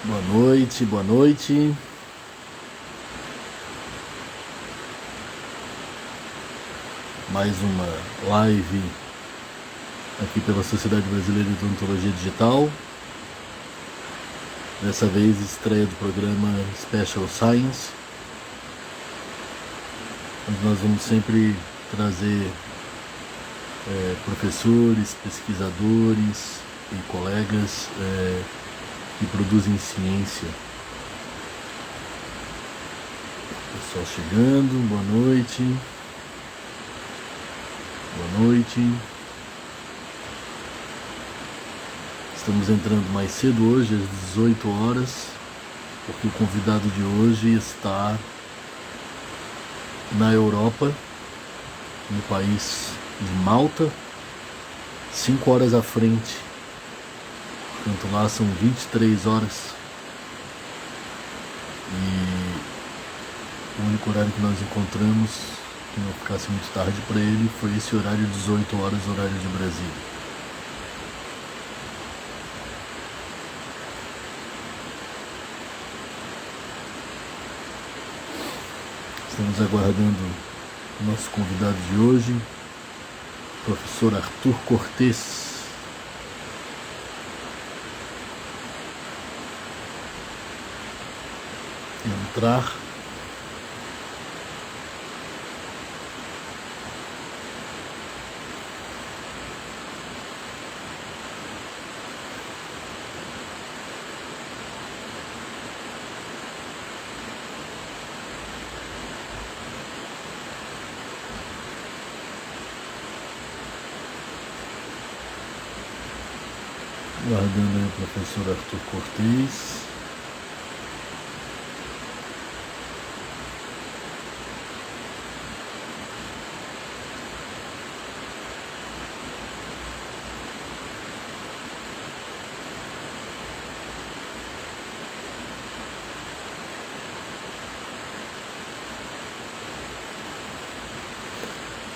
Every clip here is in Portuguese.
Boa noite, boa noite. Mais uma live aqui pela Sociedade Brasileira de Odontologia Digital. Dessa vez, estreia do programa Special Science. Onde nós vamos sempre trazer professores, pesquisadores e colegas que produzem ciência. Pessoal chegando, boa noite. Boa noite. Estamos entrando mais cedo hoje, às 18 horas, porque o convidado de hoje está na Europa, no país de Malta, 5 horas à frente. Portanto, lá são 23 horas. E o único horário que nós encontramos, que não ficasse muito tarde para ele, foi esse horário, 18 horas, horário de Brasília. Estamos aguardando o nosso convidado de hoje, professor Arthur Cortes. Entrar. Aguardando aí o professor Arthur Cortes.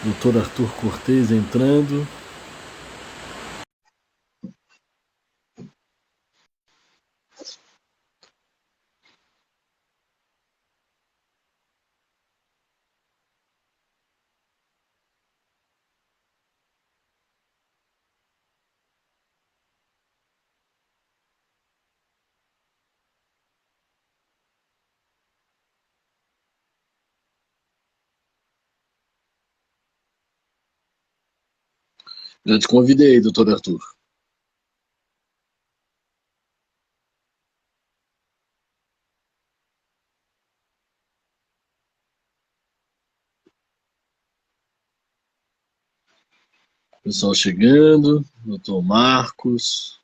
Doutor Arthur Cortes entrando. Já te convidei, doutor Arthur. Pessoal chegando, doutor Marcos.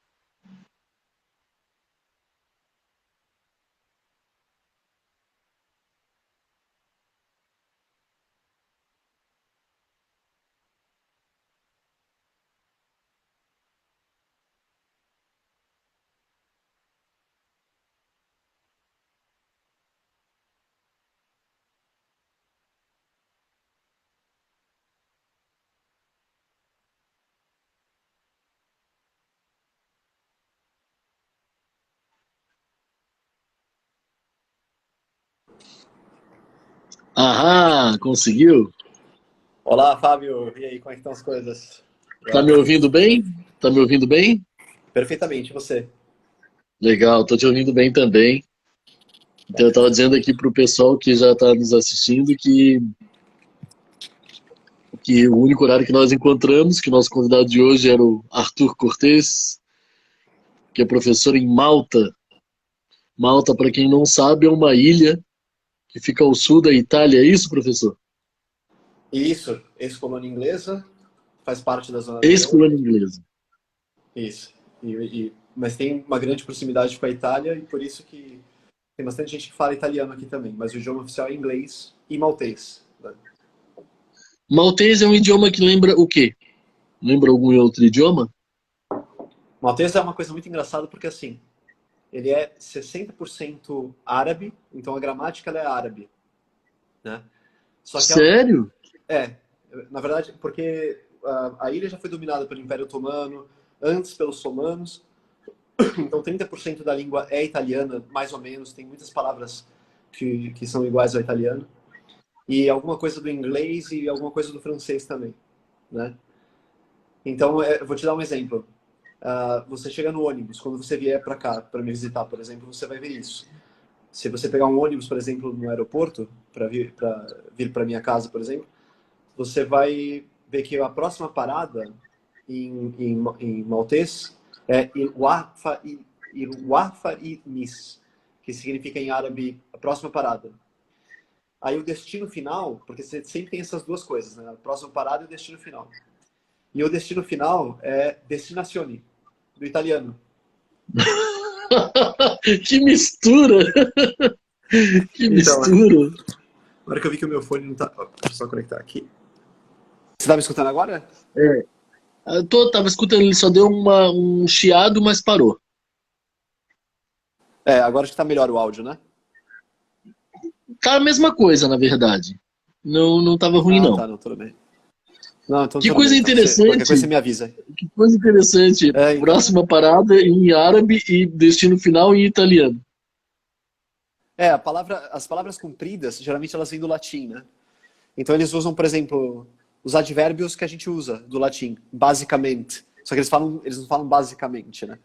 Aham, conseguiu? Olá, Fábio. E aí, como é que estão as coisas? Tá Joia? me ouvindo bem? Tá me ouvindo bem? Perfeitamente, e você? Legal, tô te ouvindo bem também. Então eu Bacana. estava dizendo aqui para o pessoal que já está nos assistindo que o único horário que nós encontramos, que o nosso convidado de hoje era o Arthur Cortes, que é professor em Malta. Malta, para quem não sabe, é uma ilha que fica ao sul da Itália, é isso, professor? Isso, ex-colônia inglesa, faz parte da zona do euro. Ex-colônia inglesa. Isso. Mas tem uma grande proximidade com a Itália e por isso que tem bastante gente que fala italiano aqui também. Mas o idioma oficial é inglês e maltês, né? Maltês é um idioma que lembra o quê? Lembra algum outro idioma? Maltês é uma coisa muito engraçada porque, assim, ele é 60% árabe, então a gramática ela é árabe, né? Só que Sério? É, na verdade, porque a ilha já foi dominada pelo Império Otomano, antes pelos romanos, Então 30% da língua é italiana, mais ou menos, tem muitas palavras que são iguais ao italiano. E alguma coisa do inglês e alguma coisa do francês também, né? Então, eu vou te dar um exemplo. Você chega no ônibus, quando você vier para cá, para me visitar, por exemplo, você vai ver isso. Se você pegar um ônibus, por exemplo, no aeroporto, para vir para minha casa, por exemplo, você vai ver que a próxima parada em maltês é Irwafarinis, que significa em árabe a próxima parada. Aí o destino final, porque você sempre tem essas duas coisas, né? A próxima parada e o destino final. E o destino final é destinazione, do italiano. Que mistura! Que Então, mistura! na hora que eu vi que o meu fone não tá... Deixa eu só conectar aqui. Você tá me escutando agora? É, tava escutando, ele só deu um chiado, mas parou. É, agora acho que tá melhor o áudio, né? Tá a mesma coisa, na verdade. Não tava ruim, Ah, não. tá, não, tudo bem. Não, então Que tudo bem. coisa Então, qualquer coisa interessante, você me avisa. que coisa interessante. É, então. Próxima parada em árabe e destino final em italiano. As palavras compridas, geralmente elas vêm do latim, né? Então eles usam, por exemplo, os advérbios que a gente usa do latim, basicamente. Só que eles não falam basicamente, né?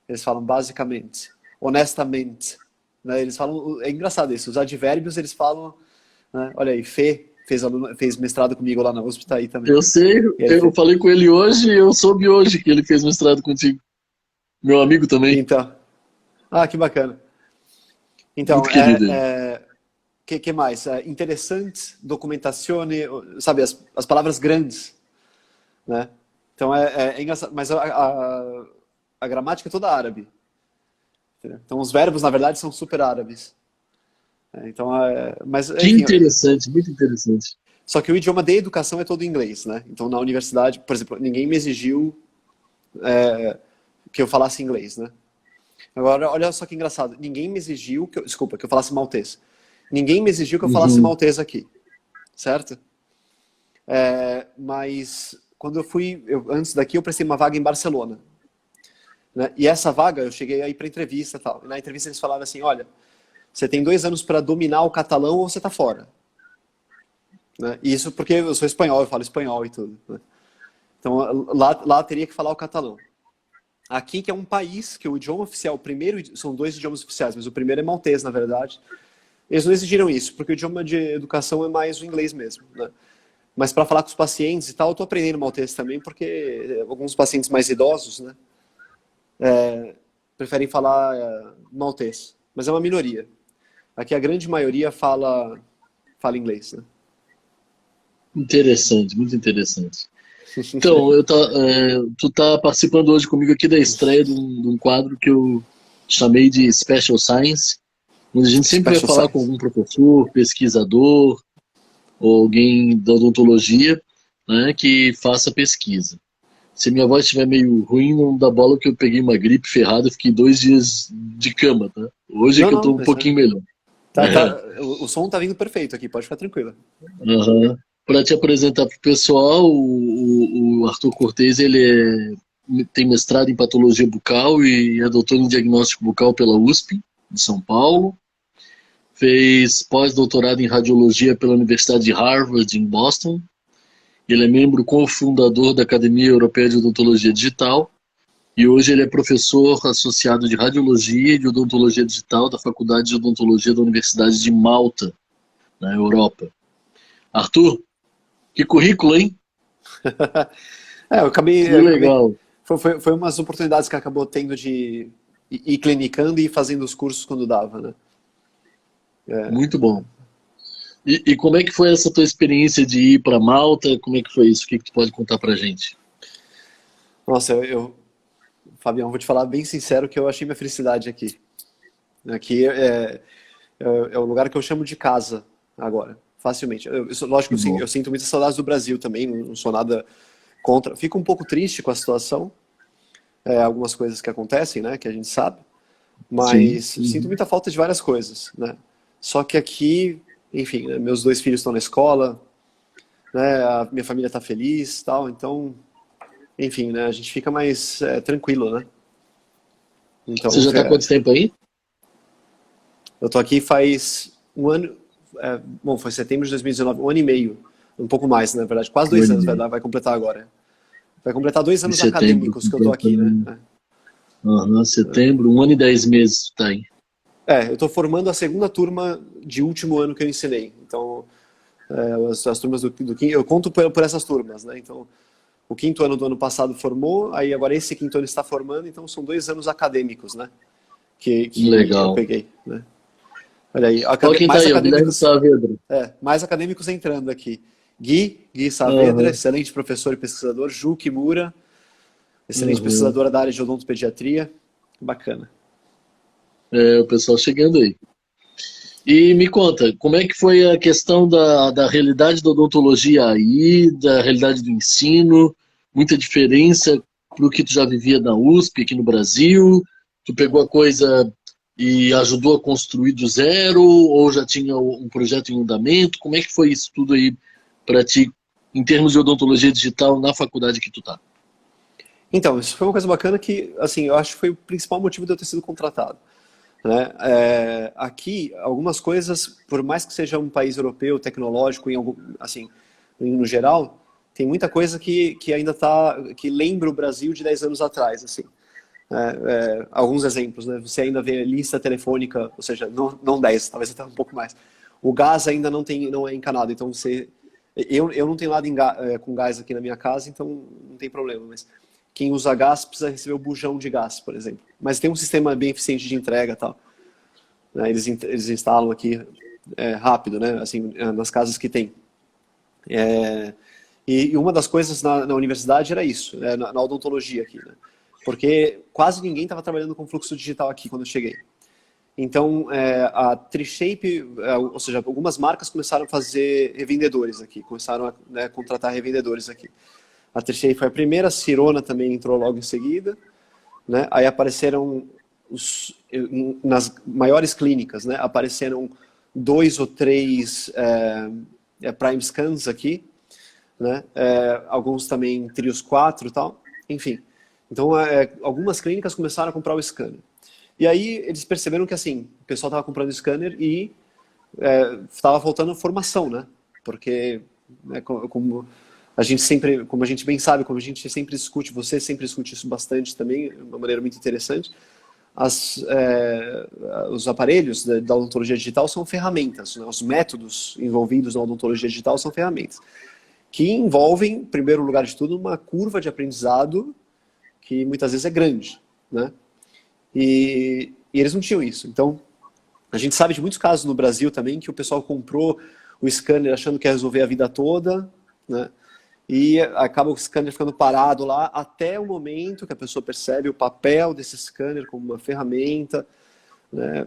Eles falam basicamente, honestamente, né? Eles falam, é engraçado isso, os advérbios eles falam, né? Olha aí, Fê fez mestrado comigo lá na USP, tá aí também. Eu sei, E aí, eu Fê? falei com ele hoje e eu soube hoje que ele fez mestrado contigo. Meu amigo também. Então, que bacana. Então, Muito querido ele. que mais? Interessante, documentazione, sabe, as palavras grandes, né? Então é engraçado, mas a gramática é toda árabe. Entendeu? Então os verbos, na verdade, são super árabes. Então, mas Que enfim, interessante, muito interessante. só que o idioma de educação é todo em inglês, né? Então na universidade, por exemplo, ninguém me exigiu que eu falasse inglês, né? Agora, olha só que engraçado, ninguém me exigiu que eu falasse maltês. Ninguém me exigiu que eu falasse Uhum. maltês aqui, certo? Mas quando antes daqui, eu prestei uma vaga em Barcelona. Né? E essa vaga, eu cheguei aí para entrevista e tal. E na entrevista eles falaram assim, olha, você tem 2 anos para dominar o catalão ou você tá fora. Né? E isso porque eu sou espanhol, eu falo espanhol e tudo. Né? Então lá teria que falar o catalão. Aqui que é um país que o idioma oficial, são 2 idiomas oficiais, mas o primeiro é maltês, na verdade. Eles não exigiram isso, porque o idioma de educação é mais o inglês mesmo. Né? Mas para falar com os pacientes e tal, eu estou aprendendo maltês também, porque alguns pacientes mais idosos, né, preferem falar maltês. Mas é uma minoria. Aqui a grande maioria fala inglês, né? Interessante, muito interessante. Então, tu tá participando hoje comigo aqui da estreia de um quadro que eu chamei de Special Science, onde a gente sempre vai Special falar com Science. algum professor, pesquisador ou alguém da odontologia, né, que faça pesquisa. Se minha voz estiver meio ruim, não dá bola que eu peguei uma gripe ferrada, fiquei 2 dias de cama, tá? Hoje é Não, que eu tô não, um mas pouquinho melhor. tá, o som tá vindo perfeito aqui, pode ficar tranquilo. Aham. Para te apresentar para o pessoal, o Arthur Cortez, tem mestrado em patologia bucal e é doutor em diagnóstico bucal pela USP, de São Paulo. Fez pós-doutorado em radiologia pela Universidade de Harvard, em Boston. Ele é membro cofundador da Academia Europeia de Odontologia Digital e hoje ele é professor associado de radiologia e de odontologia digital da Faculdade de Odontologia da Universidade de Malta, na Europa. Arthur, que currículo, hein? Eu Que acabei legal. foi umas oportunidades que acabou tendo de ir clinicando e ir fazendo os cursos quando dava, né? Muito bom. E como é que foi essa tua experiência de ir para Malta? Como é que foi isso? O que que tu pode contar pra gente? Nossa, Fabião, vou te falar bem sincero que eu achei minha felicidade aqui. Aqui é o lugar que eu chamo de casa agora, facilmente. Lógico, Que assim, bom. eu sinto muitas saudades do Brasil também, não sou nada contra. Fico um pouco triste com a situação, algumas coisas que acontecem, né, que a gente sabe, Sim. mas sinto Uhum. muita falta de várias coisas, né. Só que aqui, enfim, né, meus 2 filhos estão na escola, né, a minha família está feliz, tal, então, enfim, né, a gente fica mais tranquilo, né. Então, Você já está há quanto tempo aí? eu tô aqui faz um ano, bom, foi setembro de 2019, um ano e meio, um pouco mais, na verdade, quase Um 2 ano e anos meio. vai completar agora. Vai completar 2 anos Em setembro, acadêmicos que eu tô aqui, né? completando. Aham, setembro, 1 ano e 10 meses tu tá aí. Eu tô formando a segunda turma de último ano que eu ensinei. Então, as turmas do quinto, eu conto por essas turmas, né? Então, o quinto ano do ano passado formou, aí agora esse quinto ano está formando, então são 2 anos acadêmicos, né? Que eu Legal. peguei, né? Olha aí, Olha quem tá aí, ó, Guilherme Saavedra. mais acadêmicos entrando aqui. Gui Saavedra, Aham, excelente professor e pesquisador. Ju Kimura, excelente aham. pesquisadora da área de odontopediatria. Bacana. É, o pessoal chegando aí. E me conta, como é que foi a questão da realidade da odontologia aí, da realidade do ensino? Muita diferença para o que tu já vivia na USP aqui no Brasil? Tu pegou a coisa e ajudou a construir do zero, ou já tinha um projeto em andamento? Como é que foi isso tudo aí para ti, em termos de odontologia digital na faculdade que tu tá? Então, isso foi uma coisa bacana que, assim, eu acho que foi o principal motivo de eu ter sido contratado, né? Aqui, algumas coisas, por mais que seja um país europeu, tecnológico, assim, no geral, tem muita coisa que ainda que lembra o Brasil de 10 anos atrás, assim. Alguns exemplos, né? Você ainda vê lista telefônica, ou seja, não 10, talvez até um pouco mais. O gás ainda não é encanado, então eu não tenho nada com gás aqui na minha casa, então não tem problema, mas quem usa gás precisa receber o bujão de gás, por exemplo. Mas tem um sistema bem eficiente de entrega e tal, né? Eles instalam aqui rápido, né? Assim, nas casas que tem. E uma das coisas na universidade era isso, né? Na odontologia aqui, né? Porque quase ninguém estava trabalhando com fluxo digital aqui quando eu cheguei. Então, a Trishape, ou seja, algumas marcas começaram a fazer revendedores aqui, começaram a, né, contratar revendedores aqui. A Trishape foi a primeira, a Cirona também entrou logo em seguida, né? Aí apareceram nas maiores clínicas, né? Apareceram 2 ou 3 Prime Scans aqui, né? Alguns também Trios 4 e tal, enfim. Então, algumas clínicas começaram a comprar o scanner. E aí eles perceberam que assim, o pessoal estava comprando o scanner e estava faltando formação, né? Porque, né, como a gente sempre, como a gente bem sabe, como a gente sempre discute, você sempre discute isso bastante também, de uma maneira muito interessante, os aparelhos da odontologia digital são ferramentas, né? Os métodos envolvidos na odontologia digital são ferramentas que envolvem, em primeiro lugar de tudo, uma curva de aprendizado que muitas vezes é grande, né? E eles não tinham isso. Então, a gente sabe de muitos casos no Brasil também que o pessoal comprou o scanner achando que ia resolver a vida toda, né? E acaba o scanner ficando parado lá até o momento que a pessoa percebe o papel desse scanner como uma ferramenta, né,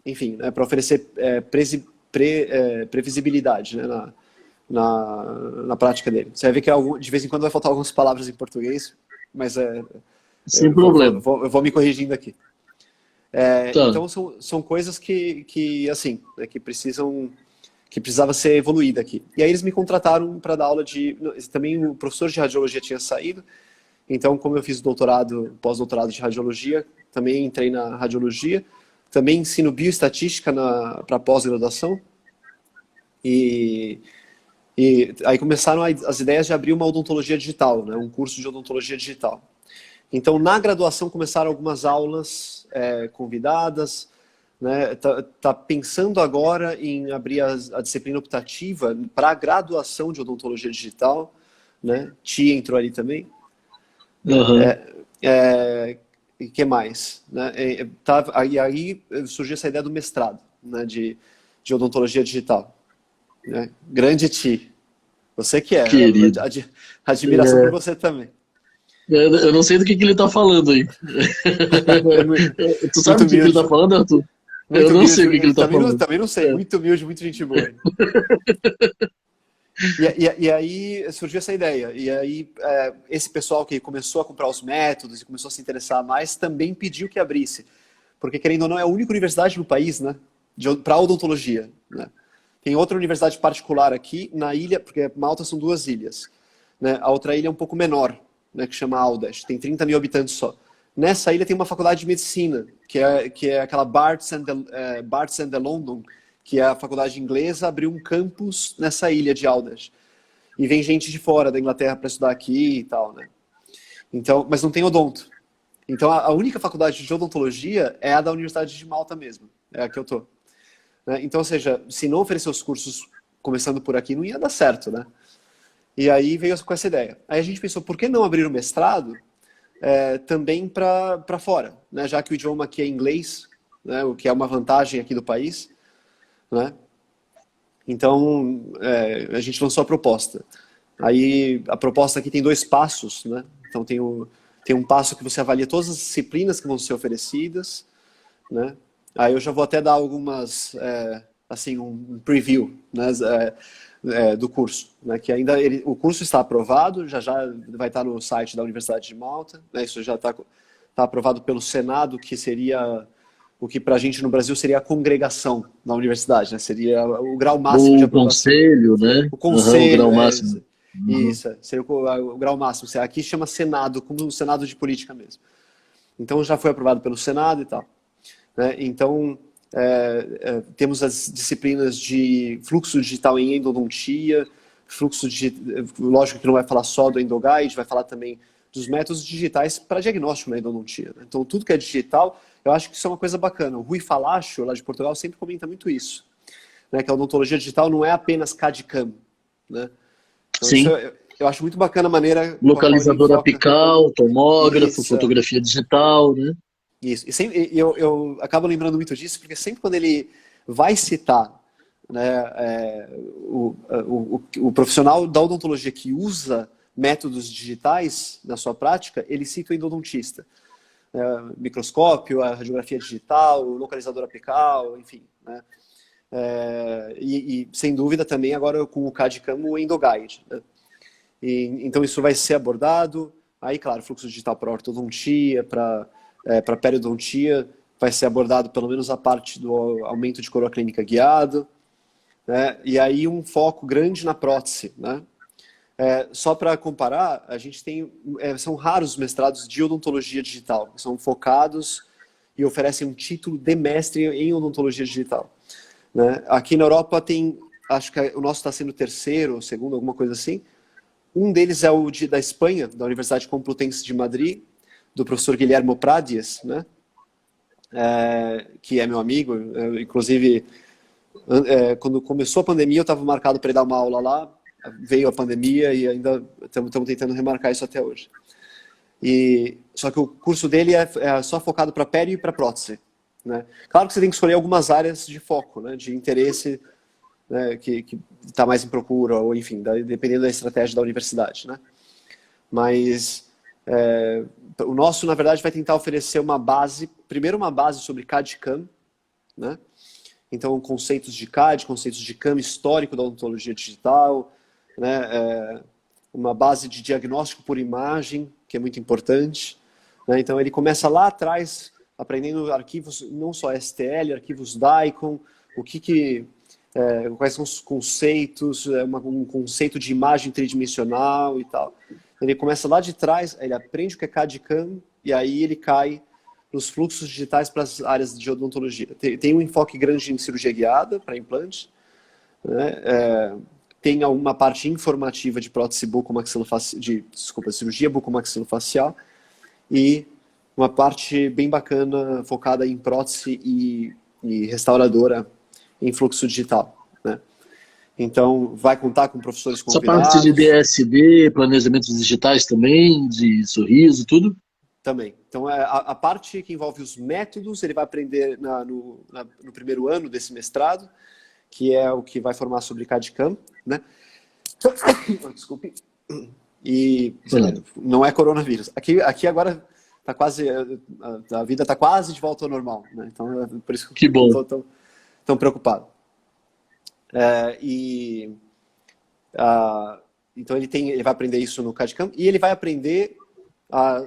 enfim, né, para oferecer previsibilidade, né, na prática dele. Você vai ver que de vez em quando vai faltar algumas palavras em português, mas Sem problema. eu vou me corrigindo aqui. Tá. Então são coisas assim, né, que precisava ser evoluída aqui. E aí eles me contrataram para dar aula também o professor de radiologia tinha saído, então como eu fiz pós-doutorado de radiologia, também entrei na radiologia, também ensino bioestatística para pós-graduação, e aí começaram as ideias de abrir uma odontologia digital, né, um curso de odontologia digital. Então, na graduação começaram algumas aulas convidadas, né? Tá pensando agora em abrir a disciplina optativa para a graduação de odontologia digital, né? Ti entrou ali também, né? Aham. E que mais, né? E aí surgiu essa ideia do mestrado, né? De odontologia digital, né? Grande Ti, você que Querido. admiração por É, você também. eu não sei do que ele tá falando aí. Tu sabe Muito do que ele tá humilde. falando, Arthur? Eu Muito não sei humilde. o que ele tá falando. Também não sei. É. Muito humilde, muito gente boa. E aí surgiu essa ideia. E aí esse pessoal que começou a comprar os métodos e começou a se interessar mais também pediu que abrisse. Porque, querendo ou não, é a única universidade no país, né, para odontologia, né? Tem outra universidade particular aqui na ilha, porque Malta são 2 ilhas, né? A outra ilha é um pouco menor, né, que chama Audas. Tem 30 mil habitantes só. Nessa ilha tem uma faculdade de medicina, que é aquela Barts and the London, que é a faculdade inglesa, abriu um campus nessa ilha de Alders. E vem gente de fora da Inglaterra para estudar aqui e tal, né? Então, mas não tem odonto. Então, a única faculdade de odontologia é a da Universidade de Malta mesmo. É a que eu tô. Né? Então, ou seja, se não oferecer os cursos começando por aqui, não ia dar certo, né? E aí veio com essa ideia. Aí a gente pensou, por que não abrir o mestrado também para fora? Né? Já que o idioma aqui é inglês, né? O que é uma vantagem aqui do país, né? Então, a gente lançou a proposta. Aí, a proposta aqui tem 2 passos, né? Então, tem um passo que você avalia todas as disciplinas que vão ser oferecidas, né? Aí eu já vou até dar algumas, assim, um preview, né, do curso, né? Que ainda o curso está aprovado, já vai estar no site da Universidade de Malta, né? Isso já está aprovado pelo Senado, que seria o que para a gente no Brasil seria a congregação da universidade, né? Seria o grau máximo de O aprovação. conselho, né? O Aham, o grau conselho, máximo. Uhum. isso, seria o grau máximo. Aqui chama Senado, como o Senado de política mesmo. Então já foi aprovado pelo Senado e tal. Né? Então, temos as disciplinas de fluxo digital em endodontia, lógico que não vai falar só do endoguide, vai falar também dos métodos digitais para diagnóstico na endodontia. Né? Então, tudo que é digital, eu acho que isso é uma coisa bacana. O Rui Falácio, lá de Portugal, sempre comenta muito isso. Né? Que a odontologia digital não é apenas CAD/CAM. Né? Então, isso Sim. eu acho muito bacana a maneira com a qual ele Localizador enfoca. apical, tomógrafo, Isso, fotografia digital, né? isso. Eu acabo lembrando muito disso, porque sempre quando ele vai citar, né, o profissional da odontologia que usa métodos digitais na sua prática, ele cita o endodontista. Microscópio, a radiografia digital, o localizador apical, enfim. Né? Sem dúvida também agora com o CAD/CAM, o EndoGuide. Né? Então isso vai ser abordado. Aí, claro, fluxo digital para ortodontia, para periodontia, vai ser abordado pelo menos a parte do aumento de coroa clínica guiado. Né? E aí um foco grande na prótese. Né? Só para comparar, a gente tem são raros os mestrados de odontologia digital, são focados e oferecem um título de mestre em odontologia digital. Né? Aqui na Europa tem, acho que o nosso está sendo o terceiro ou segundo, alguma coisa assim. Um deles é o da Espanha, da Universidade Complutense de Madrid, do professor Guilherme Pradias, né? Que é meu amigo. Inclusive, quando começou a pandemia, eu estava marcado para ir dar uma aula lá, veio a pandemia e ainda estamos tentando remarcar isso até hoje. Só que o curso dele é só focado para pério e para prótese. Né? Claro que você tem que escolher algumas áreas de foco, né, de interesse, né, que está mais em procura, ou enfim, dependendo da estratégia da universidade. Né? Mas o nosso, na verdade, vai tentar oferecer uma base, primeiro uma base sobre CAD/CAM, né? Então, conceitos de CAD, conceitos de CAM histórico da odontologia digital, né? Uma base de diagnóstico por imagem, que é muito importante. Né? Então, ele começa lá atrás, aprendendo arquivos, não só STL, arquivos DICOM, quais são os conceitos, um conceito de imagem tridimensional e tal. Ele começa lá de trás, ele aprende o que é CAD/CAM e aí ele cai nos fluxos digitais para as áreas de odontologia. Tem um enfoque grande em cirurgia guiada para implante, né? Tem alguma parte informativa de prótese bucomaxilofacial, cirurgia bucomaxilofacial e uma parte bem bacana focada em prótese e restauradora em fluxo digital. Né? Então, vai contar com professores Essa parte de convidados. DSD, planejamentos digitais também, de sorriso, tudo? Também. Então, a parte que envolve os métodos, ele vai aprender no primeiro ano desse mestrado, que é o que vai formar sobre CAD/CAM, né? Desculpe. E não é coronavírus. Aqui agora tá quase, a vida está quase de volta ao normal, né? Então, por isso que Que eu não bom. estou tão preocupado. Então ele vai aprender isso no CAD/CAM e ele vai aprender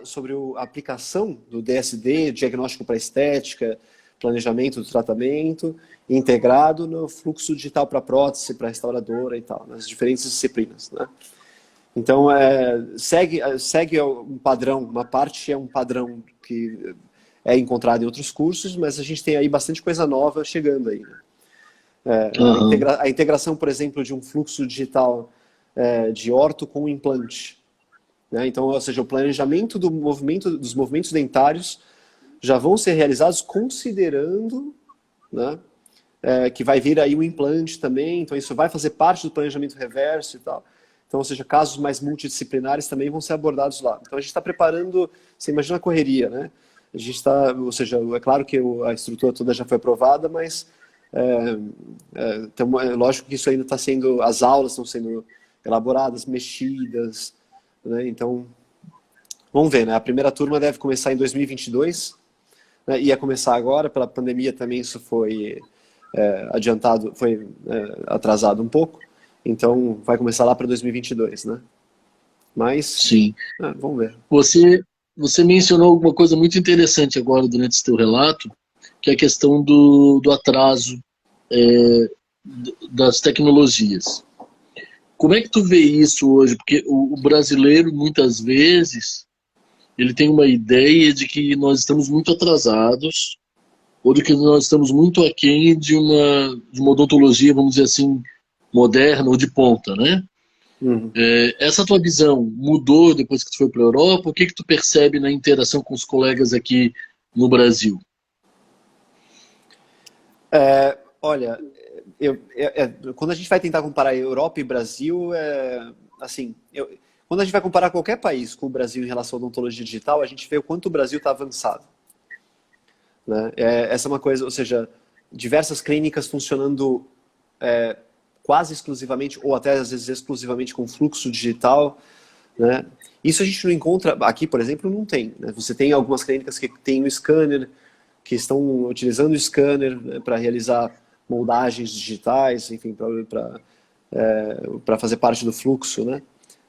sobre a aplicação do DSD, diagnóstico para estética, planejamento do tratamento, integrado no fluxo digital para prótese, para restauradora e tal, nas diferentes disciplinas. Né? Então, segue um padrão, uma parte é um padrão que é encontrado em outros cursos, mas a gente tem aí bastante coisa nova chegando aí, né? Aham. A integração, por exemplo, de um fluxo digital de orto com implante, né? Então, ou seja, o planejamento dos movimentos dentários já vão ser realizados considerando, né, que vai vir aí um implante também, então isso vai fazer parte do planejamento reverso e tal. Então, ou seja, casos mais multidisciplinares também vão ser abordados lá. Então, a gente está preparando, você imagina a correria, né? A gente está, ou seja, é claro que a estrutura toda já foi aprovada, mas então, é lógico que isso ainda está sendo, as aulas estão sendo elaboradas, mexidas, né? Então, vamos ver, né? A primeira turma deve começar em 2022, né? Ia começar agora, pela pandemia também isso foi adiantado, foi atrasado um pouco, então vai começar lá para 2022, né? Mas, Sim. vamos ver. Você, você mencionou alguma coisa muito interessante agora durante esse teu relato, que é a questão do atraso das tecnologias. Como é que tu vê isso hoje? Porque o brasileiro, muitas vezes, ele tem uma ideia de que nós estamos muito atrasados, ou de que nós estamos muito aquém de uma odontologia, vamos dizer assim, moderna ou de ponta, né? Uhum. Essa tua visão mudou depois que tu foi para a Europa? O que que tu percebe na interação com os colegas aqui no Brasil? Olha, quando a gente vai tentar comparar Europa e Brasil, assim, quando a gente vai comparar qualquer país com o Brasil em relação à odontologia digital, a gente vê o quanto o Brasil está avançado, né? Essa é uma coisa, ou seja, diversas clínicas funcionando quase exclusivamente, ou até às vezes exclusivamente com fluxo digital, né? Isso a gente não encontra, aqui, por exemplo, não tem, né? Você tem algumas clínicas que têm o scanner, que estão utilizando o scanner, né, para realizar moldagens digitais, enfim, para fazer parte do fluxo, né?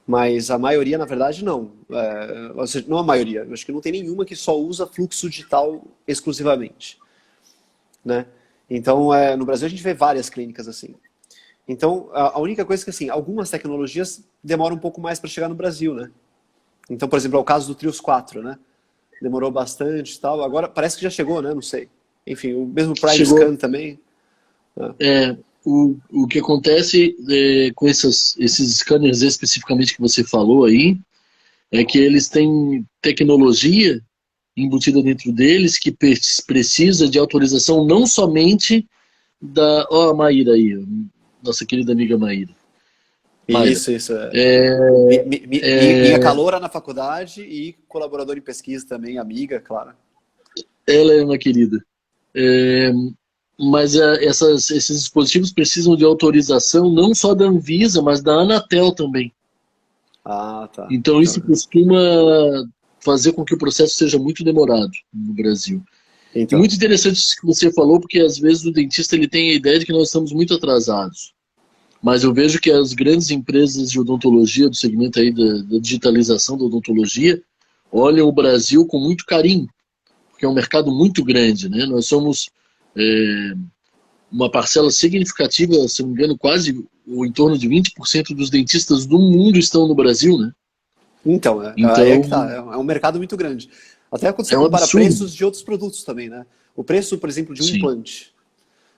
Mas a maioria, na verdade, não. Ou seja, não a maioria, eu acho que não tem nenhuma que só usa fluxo digital exclusivamente, né? Então, no Brasil a gente vê várias clínicas assim. Então, a única coisa é que, assim, algumas tecnologias demoram um pouco mais para chegar no Brasil, né? Então, por exemplo, é o caso do Trios 4, né? Demorou bastante e tal. Agora parece que já chegou, né? Não sei. Enfim, o mesmo Prime Chegou. Scan também, né? O que acontece com esses scanners especificamente que você falou aí, é que eles têm tecnologia embutida dentro deles que precisa de autorização não somente da... Ó, a Maíra aí, nossa querida amiga Maíra. Mayra. Isso. É, Minha é, caloura na faculdade e colaboradora em pesquisa também, amiga, claro. ela é uma querida. É, mas esses dispositivos precisam de autorização não só da Anvisa, mas da Anatel também. Ah, tá. Então isso costuma fazer com que o processo seja muito demorado no Brasil. E Então, muito interessante isso que você falou, porque às vezes o dentista ele tem a ideia de que nós estamos muito atrasados. Mas eu vejo que as grandes empresas de odontologia, do segmento aí da digitalização da odontologia, olham o Brasil com muito carinho, porque é um mercado muito grande, né? Nós somos uma parcela significativa, se não me engano, quase ou em torno de 20% dos dentistas do mundo estão no Brasil, né? aí é Então, que tá. É um mercado muito grande. Até quando você é um compara absurdo. preços de outros produtos também, né? O preço, por exemplo, de um Sim, implante,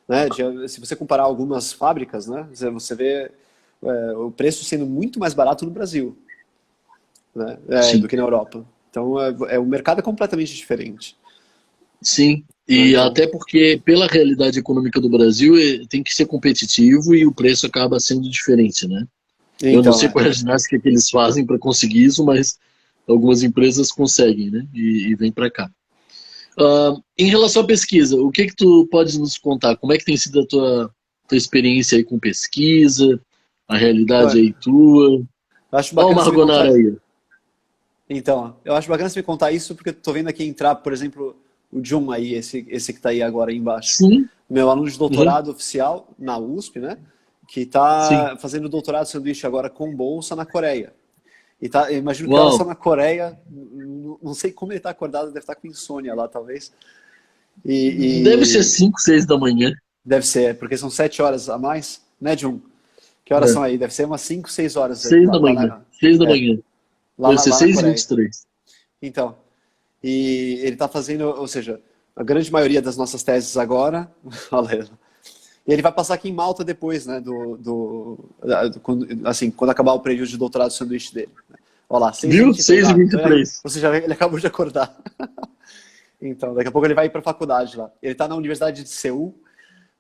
né? Se você comparar algumas fábricas, né? Você vê o preço sendo muito mais barato no Brasil, né? Do sim, que na Europa. Então, o mercado é completamente diferente, sim. né? E Então, até porque, pela realidade econômica do Brasil, tem que ser competitivo e o preço acaba sendo diferente, né? Eu não então sei qual é a ginástica que eles fazem para conseguir isso, mas algumas empresas conseguem, né? E vem para cá. Em relação à pesquisa, o que que tu pode nos contar? Como é que tem sido a tua experiência aí com pesquisa? A realidade olha, aí tua? eu acho Ó o bacana você me Margonara contar. aí. Então, eu acho bacana você me contar isso porque eu tô vendo aqui entrar, por exemplo, o John aí, esse que tá aí agora aí embaixo. Sim, Meu aluno de uhum, doutorado oficial na USP, né? Que sim. tá fazendo doutorado sanduíche agora com bolsa na Coreia. E tá, eu imagino que horas Uau. são na Coreia, não sei como ele tá acordado, deve estar com insônia lá, talvez. Deve ser E 5, 6 da manhã. deve ser, porque são 7 horas a mais, né, John? Que horas É, são aí? Deve ser umas 5, 6 horas aí 6 da manhã. 6 da manhã. Deve ser lá na 6 e Coreia. 23. Então, e ele está fazendo, ou seja, a grande maioria das nossas teses agora, olha, e ele vai passar aqui em Malta depois, né, assim, quando acabar o período de doutorado do sanduíche dele. Olha lá, 6 e Viu? 23. 6 e Então 23. ou seja, ele acabou de acordar. Então, daqui a pouco ele vai ir para a faculdade lá. Ele está na Universidade de Seul,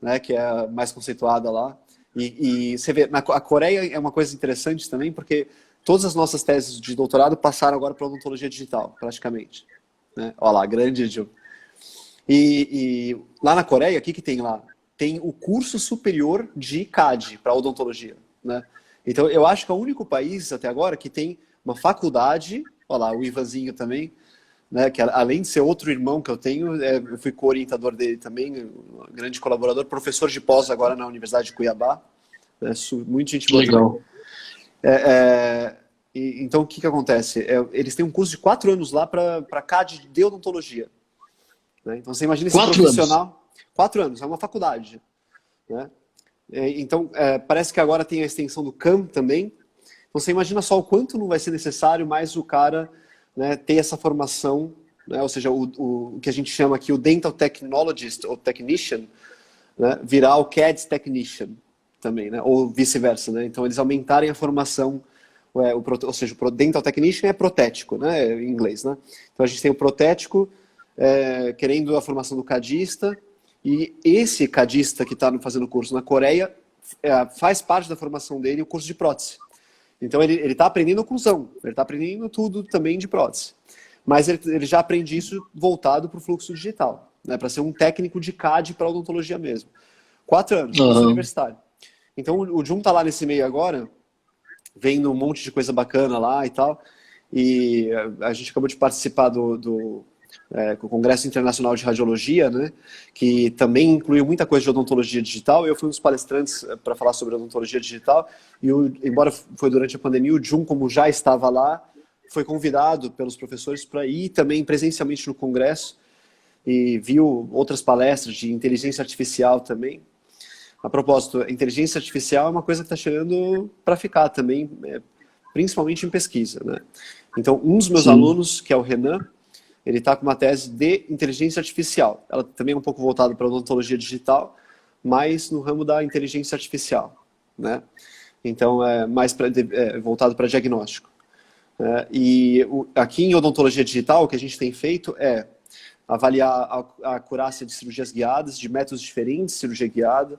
né, que é a mais conceituada lá. E você vê, a Coreia é uma coisa interessante também, porque todas as nossas teses de doutorado passaram agora para odontologia digital, praticamente. Né? Olha lá, grande Ju. E lá na Coreia, o que tem lá? Tem o curso superior de CAD para odontologia. Né? Então, eu acho que é o único país até agora que tem uma faculdade, olha lá, o Ivanzinho também, né, que além de ser outro irmão que eu tenho, eu fui co-orientador dele também, um grande colaborador, professor de pós agora na Universidade de Cuiabá, né, muita gente boa também. Legal. Então, o que acontece? Eles têm um curso de 4 anos lá para CAD de odontologia. Né? Então, você imagina esse 4 anos. profissional... 4 anos, é uma faculdade. Né? Então, parece que agora tem a extensão do CAM também. Então, você imagina só o quanto não vai ser necessário mais o cara, né, ter essa formação, né, ou seja, o que a gente chama aqui o Dental Technologist ou Technician, né, virar o CAD Technician também, né, ou vice-versa. Né? Então, eles aumentarem a formação, ou seja, o Dental Technician é protético, né, em inglês. Né? Então, a gente tem o protético querendo a formação do cadista, e esse cadista que está fazendo o curso na Coreia faz parte da formação dele o curso de prótese. Então ele está aprendendo oclusão, ele está aprendendo tudo também de prótese. Mas ele já aprende isso voltado para o fluxo digital, né, para ser um técnico de CAD para odontologia mesmo. 4 anos, curso Aham. universitário. Então o Jun está lá nesse meio agora, vendo um monte de coisa bacana lá e tal. E a gente acabou de participar do Congresso Internacional de Radiologia, né, que também incluiu muita coisa de odontologia digital. Eu fui um dos palestrantes para falar sobre odontologia digital, e embora foi durante a pandemia, o Jun, como já estava lá, foi convidado pelos professores para ir também presencialmente no congresso, e viu outras palestras de inteligência artificial também. A propósito, a inteligência artificial é uma coisa que está chegando para ficar também, principalmente em pesquisa. Né? Então, um dos meus Sim. alunos, que é o Renan, ele está com uma tese de inteligência artificial. Ela também é um pouco voltada para a odontologia digital, mas no ramo da inteligência artificial. Né? Então, é mais voltado para diagnóstico. Aqui em odontologia digital, o que a gente tem feito é avaliar a acurácia de cirurgias guiadas, de métodos diferentes de cirurgia guiada.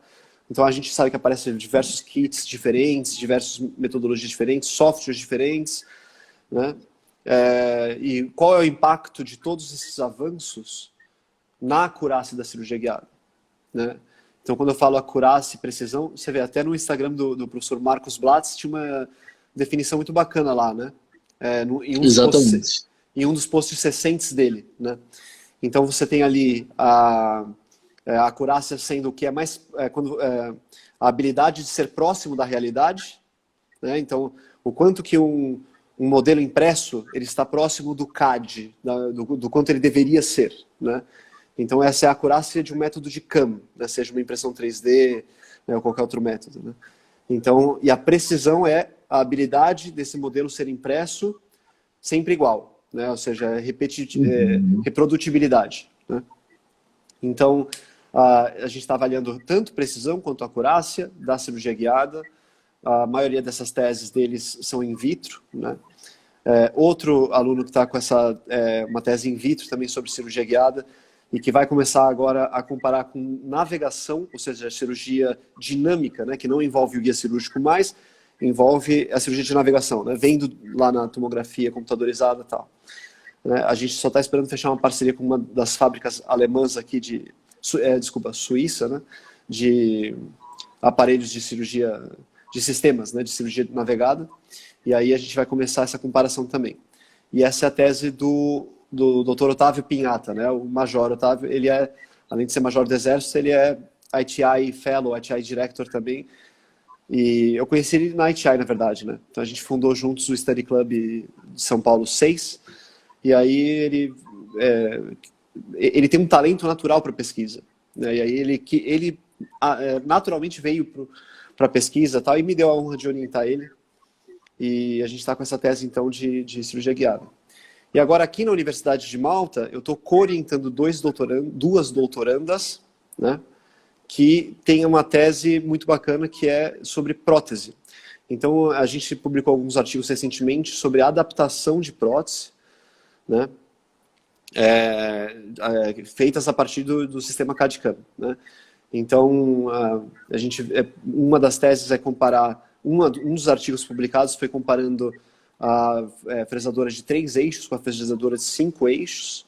Então, a gente sabe que aparecem diversos kits diferentes, diversas metodologias diferentes, softwares diferentes, né? E qual é o impacto de todos esses avanços na acurácia da cirurgia guiada, né? Então, quando eu falo acurácia e precisão, você vê até no Instagram do professor Marcos Blatz, tinha uma definição muito bacana lá, né? Exatamente. Em um dos posts recentes dele, né? Então, você tem ali a acurácia sendo o que é mais... a habilidade de ser próximo da realidade, né? Então, o quanto que um modelo impresso ele está próximo do CAD, do quanto ele deveria ser, né? Então essa é a acurácia de um método de CAM, né? Seja uma impressão 3D, né, ou qualquer outro método, né? Então, e a precisão é a habilidade desse modelo ser impresso sempre igual, né? Ou seja, reprodutibilidade, né? Então, a gente está avaliando tanto precisão quanto acurácia da cirurgia guiada. A maioria dessas teses deles são in vitro, né? Outro aluno que está com uma tese in vitro também sobre cirurgia guiada e que vai começar agora a comparar com navegação, ou seja, a cirurgia dinâmica, né, que não envolve o guia cirúrgico mais, envolve a cirurgia de navegação, né, vendo lá na tomografia computadorizada e tal. Né, a gente só está esperando fechar uma parceria com uma das fábricas alemãs aqui Suíça, né, de aparelhos de cirurgia, de sistemas, né, de cirurgia navegada. E aí a gente vai começar essa comparação também. E essa é a tese do Dr. Otávio Pinhata, né? O Major Otávio, ele além de ser Major do Exército, ele é ITI Fellow, ITI Director também. E eu conheci ele na ITI, na verdade, né? Então a gente fundou juntos o Study Club de São Paulo 6. E aí ele tem um talento natural para pesquisa, né? E aí ele naturalmente veio para a pesquisa e tal, e me deu a honra de orientar ele. e a gente está com essa tese, então, de cirurgia guiada. E agora, aqui na Universidade de Malta, eu estou co-orientando duas doutorandas, né, que tem uma tese muito bacana que é sobre prótese. Então, a gente publicou alguns artigos recentemente sobre a adaptação de prótese, né, feitas a partir do sistema CAD/CAM, né? Então, uma das teses é comparar, um dos artigos publicados foi comparando a fresadora de 3 eixos com a fresadora de 5 eixos,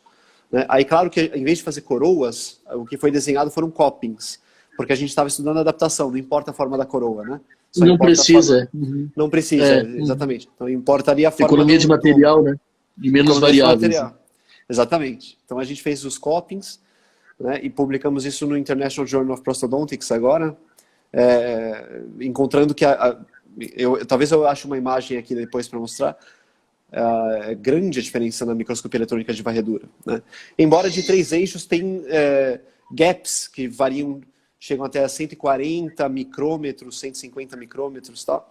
né? Aí, claro que em vez de fazer coroas, o que foi desenhado foram copings, porque a gente estava estudando adaptação, não importa a forma da coroa, né? Só Não precisa. Uhum. Não precisa, exatamente. Então, importaria a forma... Economia de material, né? E menos variáveis. Exatamente. Então, a gente fez os copings, né, e publicamos isso no International Journal of Prosthodontics agora, encontrando que talvez eu ache uma imagem aqui depois para mostrar, grande a diferença na microscopia eletrônica de varredura, né? Embora de 3 eixos tem gaps que variam, chegam até 140 micrômetros, 150 micrômetros, tá?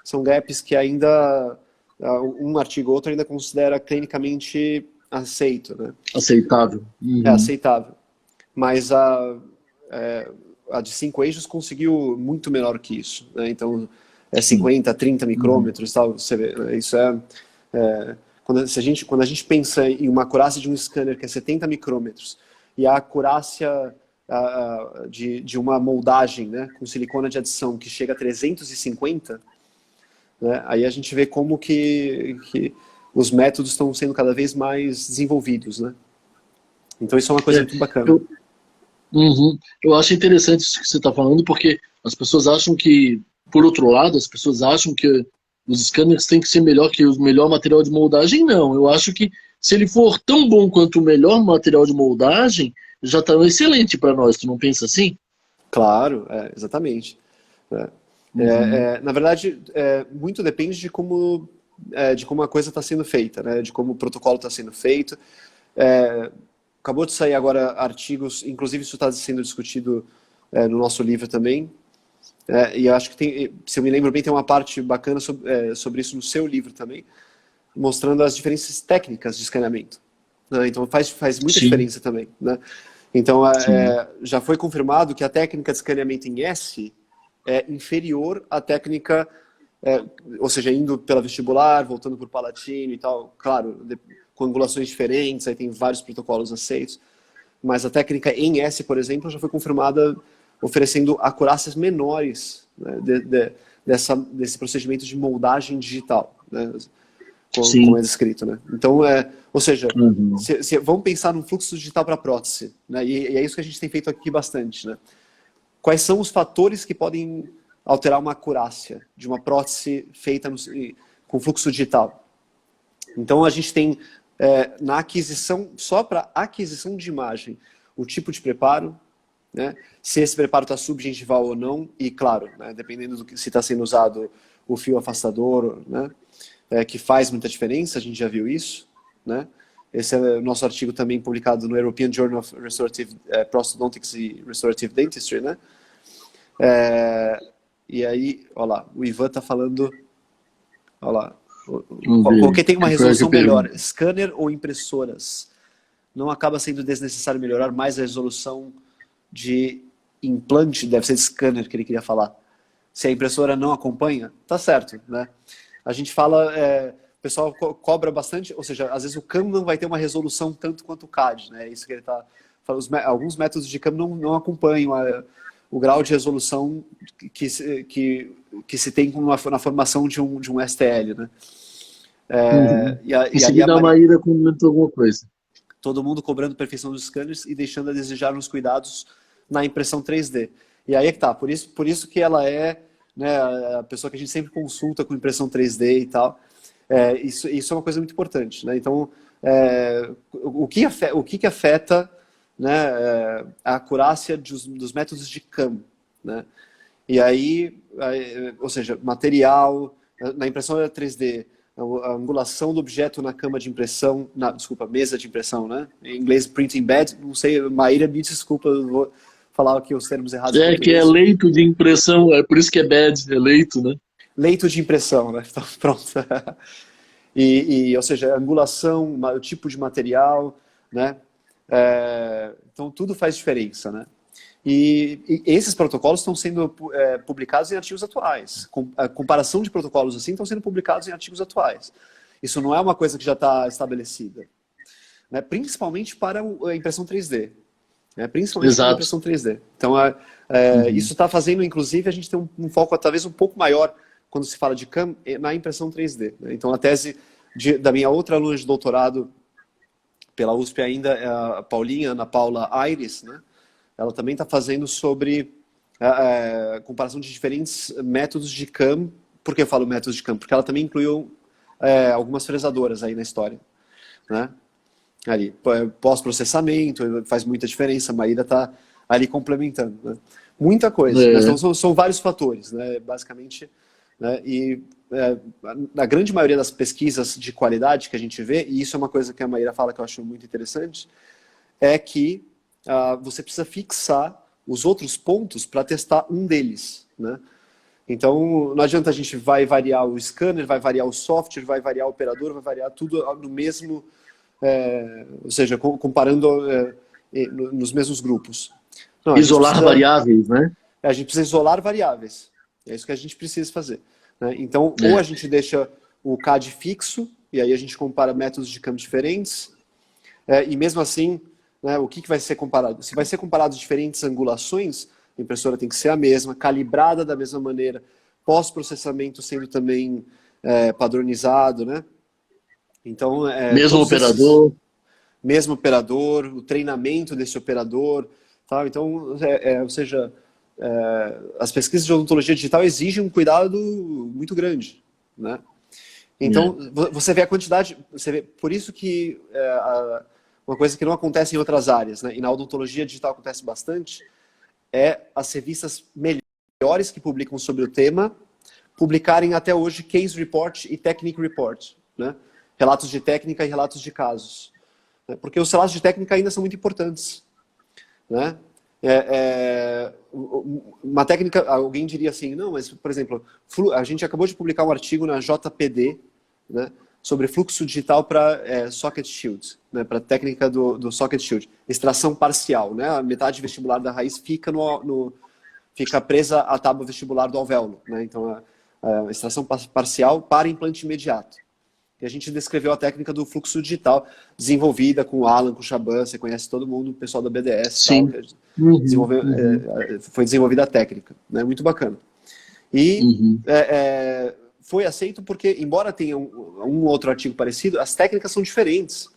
São gaps que ainda, um artigo ou outro ainda considera clinicamente aceito, né? Aceitável. É aceitável. Mas a de 5 eixos conseguiu muito melhor que isso, né? Então, 50, 30 micrômetros, tal. Você vê, isso quando a gente pensa em uma acurácia de um scanner que é 70 micrômetros e a acurácia de uma moldagem, né, com silicona de adição que chega a 350, né, aí a gente vê como que os métodos estão sendo cada vez mais desenvolvidos, né? Então isso é uma coisa muito bacana. Eu acho interessante isso que você está falando, porque as pessoas acham que, por outro lado, as pessoas acham que os scanners têm que ser melhor que o melhor material de moldagem. Não, eu acho que se ele for tão bom quanto o melhor material de moldagem, já está excelente para nós. Tu não pensa assim? Claro, exatamente. Na verdade, muito depende de como a coisa está sendo feita, né? De como o protocolo está sendo feito. Acabou de sair agora artigos, inclusive isso está sendo discutido no nosso livro também. E acho que tem, se eu me lembro bem, tem uma parte bacana sobre isso no seu livro também, mostrando as diferenças técnicas de escaneamento, né? Então faz muita diferença também, né? Então já foi confirmado que a técnica de escaneamento em S é inferior à técnica, ou seja, indo pela vestibular, voltando por palatino e tal, claro, com angulações diferentes, aí tem vários protocolos aceitos, mas a técnica em S, por exemplo, já foi confirmada oferecendo acurácias menores, né, desse procedimento de moldagem digital, né, como é descrito, né? Então, ou seja, vamos pensar num fluxo digital para prótese, né? E é isso que a gente tem feito aqui bastante, né? Quais são os fatores que podem alterar uma acurácia de uma prótese feita com fluxo digital? Então, a gente tem na aquisição, só para aquisição de imagem, o tipo de preparo, né? Se esse preparo está subgengival ou não, e claro, né, dependendo do que se está sendo usado o fio afastador, né, que faz muita diferença, a gente já viu isso, né? Esse é o nosso artigo também publicado no European Journal of Restorative Prosthodontics e Restorative Dentistry, né? E aí, olha lá, o Ivan está falando, olha lá, porque tem uma resolução melhor, scanner ou impressoras? Não acaba sendo desnecessário melhorar mais a resolução de implante, deve ser de scanner que ele queria falar. Se a impressora não acompanha, tá certo, né? A gente fala, o pessoal cobra bastante, ou seja, às vezes o CAM não vai ter uma resolução tanto quanto o CAD, né? Isso que ele está falando. Alguns métodos de CAM não acompanham o grau de resolução que se tem na formação de um STL, né? Em seguida a Maíra comentou alguma coisa. Todo mundo cobrando perfeição dos scanners e deixando a desejar nos cuidados na impressão 3D. E aí é que tá, por isso que ela né, a pessoa que a gente sempre consulta com impressão 3D e tal. Isso é uma coisa muito importante, né? Então, o que afeta, né, a acurácia dos métodos de CAM, né? E aí, ou seja, material, na impressão 3D, a angulação do objeto na cama de impressão, mesa de impressão, né? Em inglês, printing bed, não sei, Maíra, me desculpa, eu vou falar aqui os termos errados. Que é leito de impressão, é por isso que é bed, é leito, né? leito de impressão, né? Então, pronto. Ou seja, angulação, o tipo de material, né? Então, tudo faz diferença, né? E esses protocolos estão sendo publicados em artigos atuais. A comparação de protocolos assim estão sendo publicados em artigos atuais. Isso não é uma coisa que já está estabelecida, né? Principalmente para a impressão 3D. Principalmente para a Exato. impressão 3D. Então, isso está fazendo, inclusive, a gente ter um foco talvez um pouco maior quando se fala de CAM na impressão 3D. Né? Então, a tese da minha outra aluna de doutorado pela USP ainda, é a Paulinha, Ana Paula Aires, né? Ela também está fazendo sobre a comparação de diferentes métodos de CAM. Por que eu falo métodos de CAM? Porque ela também incluiu algumas fresadoras aí na história, né? Ali, pós-processamento, faz muita diferença, a Maíra está ali complementando, né? Muita coisa, mas então são vários fatores, né? Basicamente, né? E na grande maioria das pesquisas de qualidade que a gente vê, e isso é uma coisa que a Maíra fala que eu acho muito interessante, é que você precisa fixar os outros pontos para testar um deles, né? Então, não adianta a gente vai variar o scanner, vai variar o software, vai variar o operador, vai variar tudo no mesmo, ou seja, comparando nos mesmos grupos. Não, Isolar variáveis, né? A gente precisa isolar variáveis. É isso que a gente precisa fazer, né? Então, ou a gente deixa o CAD fixo, e aí a gente compara métodos de campo diferentes, e mesmo assim, né, o que vai ser comparado? Se vai ser comparado diferentes angulações, a impressora tem que ser a mesma, calibrada da mesma maneira, pós-processamento sendo também padronizado, né? Então, mesmo operador. Mesmo operador, o treinamento desse operador, tá? Então, ou seja, as pesquisas de odontologia digital exigem um cuidado muito grande, né? Então, você vê a quantidade, por isso que uma coisa que não acontece em outras áreas, né? E na odontologia digital acontece bastante, as revistas melhores que publicam sobre o tema publicarem até hoje case report e technique report, né? Relatos de técnica e relatos de casos. Porque os relatos de técnica ainda são muito importantes, né? Uma técnica, alguém diria assim, não, mas, por exemplo, a gente acabou de publicar um artigo na JPD, né, sobre fluxo digital para socket shield, né, para a técnica do socket shield, extração parcial, né, a metade vestibular da raiz fica fica presa à tábua vestibular do alvéolo, né, então a extração parcial para implante imediato. E a gente descreveu a técnica do fluxo digital, desenvolvida com o Alan, com o Chaban, você conhece todo mundo, o pessoal da BDS. Sim. Tal, foi desenvolvida a técnica, né? Muito bacana. E foi aceito porque, embora tenha um outro artigo parecido, as técnicas são diferentes,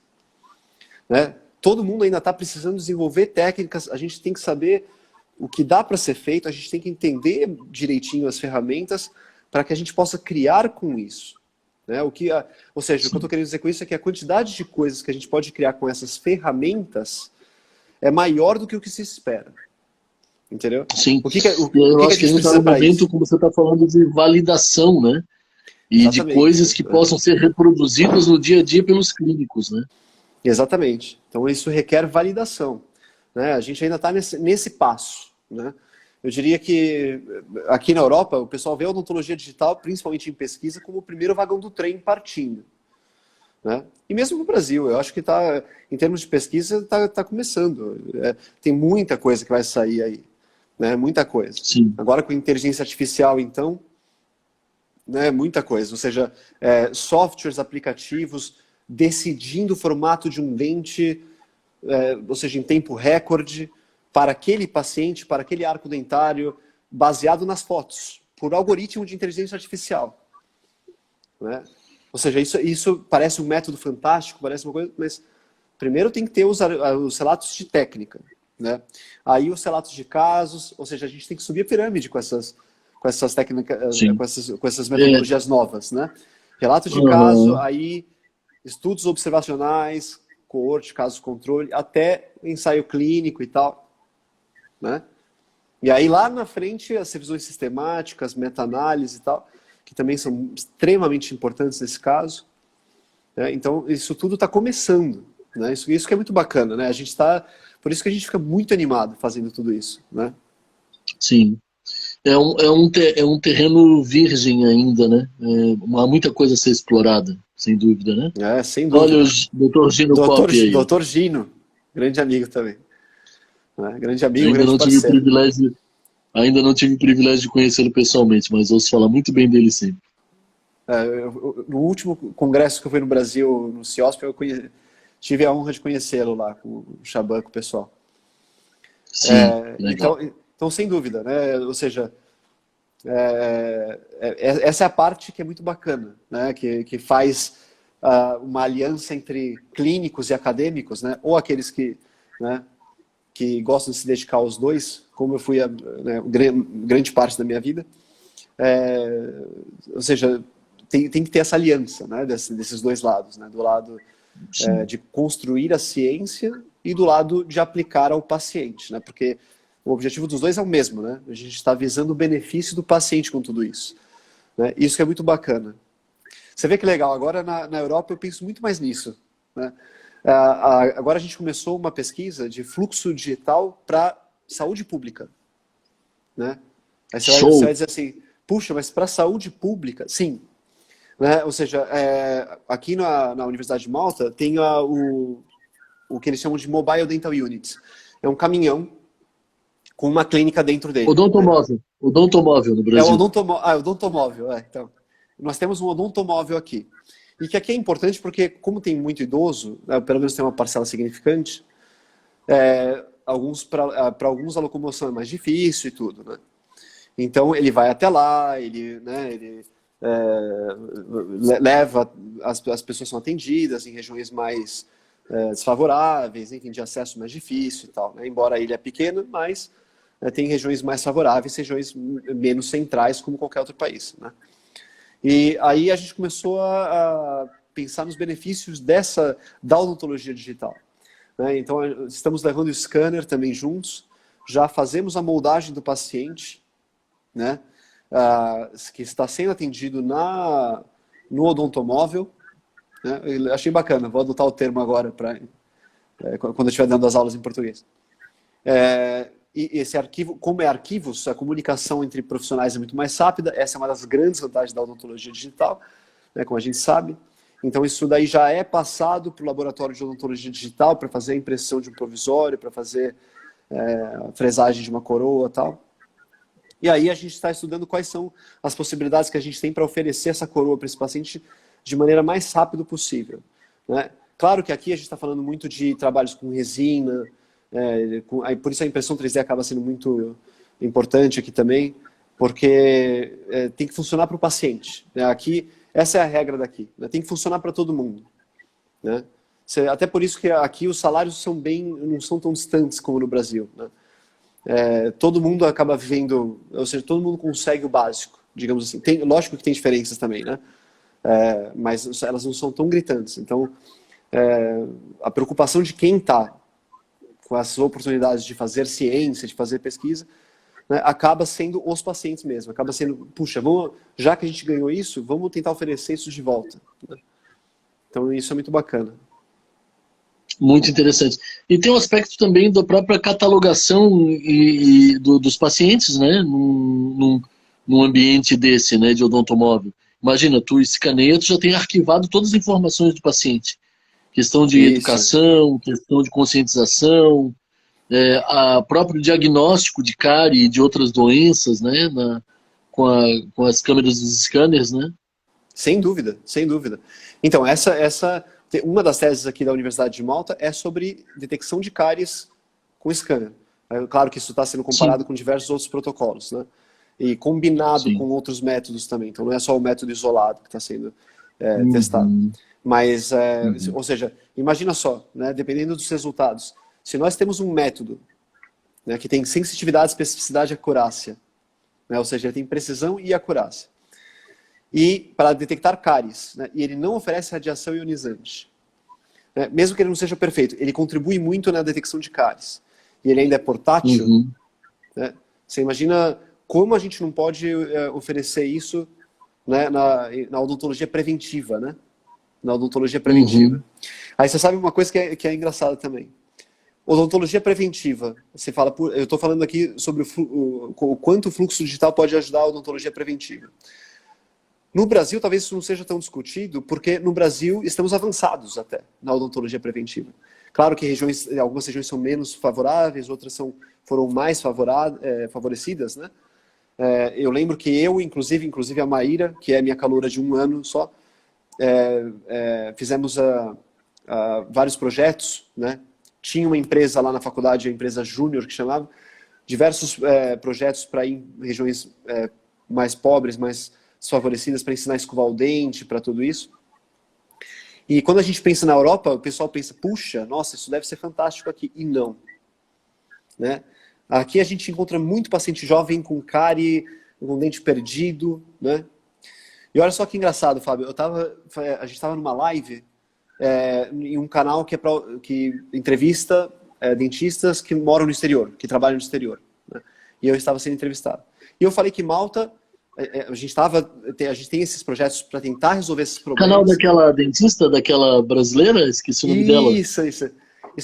né? Todo mundo ainda está precisando desenvolver técnicas, a gente tem que saber o que dá para ser feito, a gente tem que entender direitinho as ferramentas para que a gente possa criar com isso. Né? Ou seja, o que eu estou querendo dizer com isso é que a quantidade de coisas que a gente pode criar com essas ferramentas é maior do que o que se espera. Entendeu? Sim. O que eu acho que a gente está no momento, como você está falando, de validação, né? E exatamente, de coisas que possam ser reproduzidas no dia a dia pelos clínicos, né? Exatamente. Então isso requer validação, né? A gente ainda está nesse passo, né? Eu diria que aqui na Europa o pessoal vê a odontologia digital, principalmente em pesquisa, como o primeiro vagão do trem partindo, né? E mesmo no Brasil, eu acho que em termos de pesquisa, está começando. Tem muita coisa que vai sair aí, né? Muita coisa. Sim. Agora com inteligência artificial, então, né? Muita coisa. Ou seja, softwares, aplicativos, decidindo o formato de um dente, ou seja, em tempo recorde, para aquele paciente, para aquele arco dentário, baseado nas fotos, por algoritmo de inteligência artificial. Né? Ou seja, isso parece um método fantástico, parece uma coisa, mas primeiro tem que ter os relatos de técnica. Né? Aí os relatos de casos, ou seja, a gente tem que subir a pirâmide com essas técnicas, com essas metodologias novas. Né? Relatos de caso, aí estudos observacionais, coorte, caso controle, até ensaio clínico e tal. Né? E aí lá na frente as revisões sistemáticas, meta-análise e tal, que também são extremamente importantes nesse caso. Né? Então isso tudo está começando. Né? Isso que é muito bacana. Né? Por isso que a gente fica muito animado fazendo tudo isso. Né? Sim. É um terreno virgem ainda, né? Há muita coisa a ser explorada, sem dúvida, né? Sem Olha o dúvida. Dr. Gino Coppi aí. Doutor Gino, grande amigo também. Né? Grande amigo, Ainda grande não tive o parceiro. privilégio, ainda não tive o privilégio de conhecê-lo pessoalmente, mas ouço falar muito bem dele sempre. No último congresso que eu fui no Brasil, no CIOSP, tive a honra de conhecê-lo lá, com o Chaban, com o pessoal. Sim, legal. Então, sem dúvida, né? Ou seja, essa é a parte que é muito bacana, né? Que faz uma aliança entre clínicos e acadêmicos, né? Ou aqueles né, que gostam de se dedicar aos dois, como eu fui grande parte da minha vida. Ou seja, tem que ter essa aliança, né? Desses dois lados, né? Do lado de construir a ciência e do lado de aplicar ao paciente, né? Porque o objetivo dos dois é o mesmo, né? A gente está visando o benefício do paciente com tudo isso, né? Isso que é muito bacana. Você vê que legal, agora na Europa eu penso muito mais nisso, né? Agora a gente começou uma pesquisa de fluxo digital para saúde pública, né? Aí você vai Show! dizer assim, puxa, mas para saúde pública, sim. Né? Ou seja, aqui na Universidade de Malta tem o que eles chamam de Mobile Dental Units. É um caminhão com uma clínica dentro dele. Né? Odontomóvel no É o Brasil. odontomóvel. Então, nós temos um odontomóvel aqui. E que aqui é importante porque, como tem muito idoso, né, pelo menos tem uma parcela significante, para alguns a locomoção é mais difícil e tudo. Né? Então, ele vai até lá, ele leva, as pessoas são atendidas em regiões mais desfavoráveis, enfim, de acesso mais difícil e tal. Né? Embora a ilha é pequena, mas tem regiões mais favoráveis, regiões menos centrais, como qualquer outro país. Né? E aí a gente começou a pensar nos benefícios da odontologia digital. Né? Então, estamos levando o scanner também juntos, já fazemos a moldagem do paciente, né? Que está sendo atendido no odontomóvel. Né? Eu achei bacana, vou adotar o termo agora quando eu estiver dando as aulas em português. E esse arquivo, como é arquivos, a comunicação entre profissionais é muito mais rápida. Essa é uma das grandes vantagens da odontologia digital, né, como a gente sabe. Então, isso daí já é passado para o laboratório de odontologia digital para fazer a impressão de um provisório, para fazer a fresagem de uma coroa e tal. E aí a gente está estudando quais são as possibilidades que a gente tem para oferecer essa coroa para esse paciente de maneira mais rápida possível. Né? Claro que aqui a gente está falando muito de trabalhos com resina, por isso a impressão 3D acaba sendo muito importante aqui também, porque tem que funcionar para o paciente. Né? Aqui, essa é a regra daqui. Né? Tem que funcionar para todo mundo. Né? Até por isso que aqui os salários não são tão distantes como no Brasil. Né? Todo mundo acaba vivendo, ou seja, todo mundo consegue o básico, digamos assim. Lógico que tem diferenças também, né? Mas elas não são tão gritantes. Então, a preocupação de quem está com as oportunidades de fazer ciência, de fazer pesquisa, né, acaba sendo os pacientes mesmo. Acaba sendo, puxa, já que a gente ganhou isso, vamos tentar oferecer isso de volta. Né? Então, isso é muito bacana. Muito interessante. E tem um aspecto também da própria catalogação dos pacientes, né? Num ambiente desse, né? De odontomóvel. Imagina, tu escaneia, tu já tem arquivado todas as informações do paciente. Questão de Isso. educação, questão de conscientização, a próprio diagnóstico de cárie e de outras doenças, né? Com as câmeras dos scanners, né? Sem dúvida, sem dúvida. Então, uma das teses aqui da Universidade de Malta é sobre detecção de cáries com scanner. Claro que isso está sendo comparado Sim. com diversos outros protocolos, né? E combinado Sim. com outros métodos também. Então, não é só o método isolado que está sendo testado. Uhum. Mas, Uhum. ou seja, imagina só, né? Dependendo dos resultados, se nós temos um método, né, que tem sensitividade, especificidade e acurácia, né? Ou seja, ele tem precisão e acurácia, e para detectar cáries, né? E ele não oferece radiação ionizante. Né? Mesmo que ele não seja perfeito, ele contribui muito na detecção de cáries. E ele ainda é portátil. Uhum. Né? Você imagina como a gente não pode oferecer isso, né, na odontologia preventiva, né? Na odontologia preventiva. Uhum. Aí você sabe uma coisa que é engraçada também. Odontologia preventiva. Você fala, eu estou falando aqui sobre o quanto o fluxo digital pode ajudar a odontologia preventiva. No Brasil, talvez isso não seja tão discutido, porque no Brasil estamos avançados até na odontologia preventiva. Claro que algumas regiões são menos favoráveis, outras foram mais favorecidas, né? Eu lembro que inclusive a Maíra, que é minha caloura de 1 ano só, fizemos vários projetos, né? Tinha uma empresa lá na faculdade, a empresa Júnior, que chamava, diversos projetos para ir em regiões mais pobres, mais desfavorecidas, para ensinar a escovar o dente, para tudo isso. E quando a gente pensa na Europa, o pessoal pensa, puxa, nossa, isso deve ser fantástico aqui. E não. Né? Aqui a gente encontra muito paciente jovem com cárie, com dente perdido, né? E olha só que engraçado, Fábio. A gente estava numa live em um canal que entrevista dentistas que moram no exterior, que trabalham no exterior. Né? E eu estava sendo entrevistado. E eu falei que Malta, a gente tem esses projetos para tentar resolver esses problemas. Canal daquela dentista, daquela brasileira, esqueci o nome dela. Isso, a Michelle.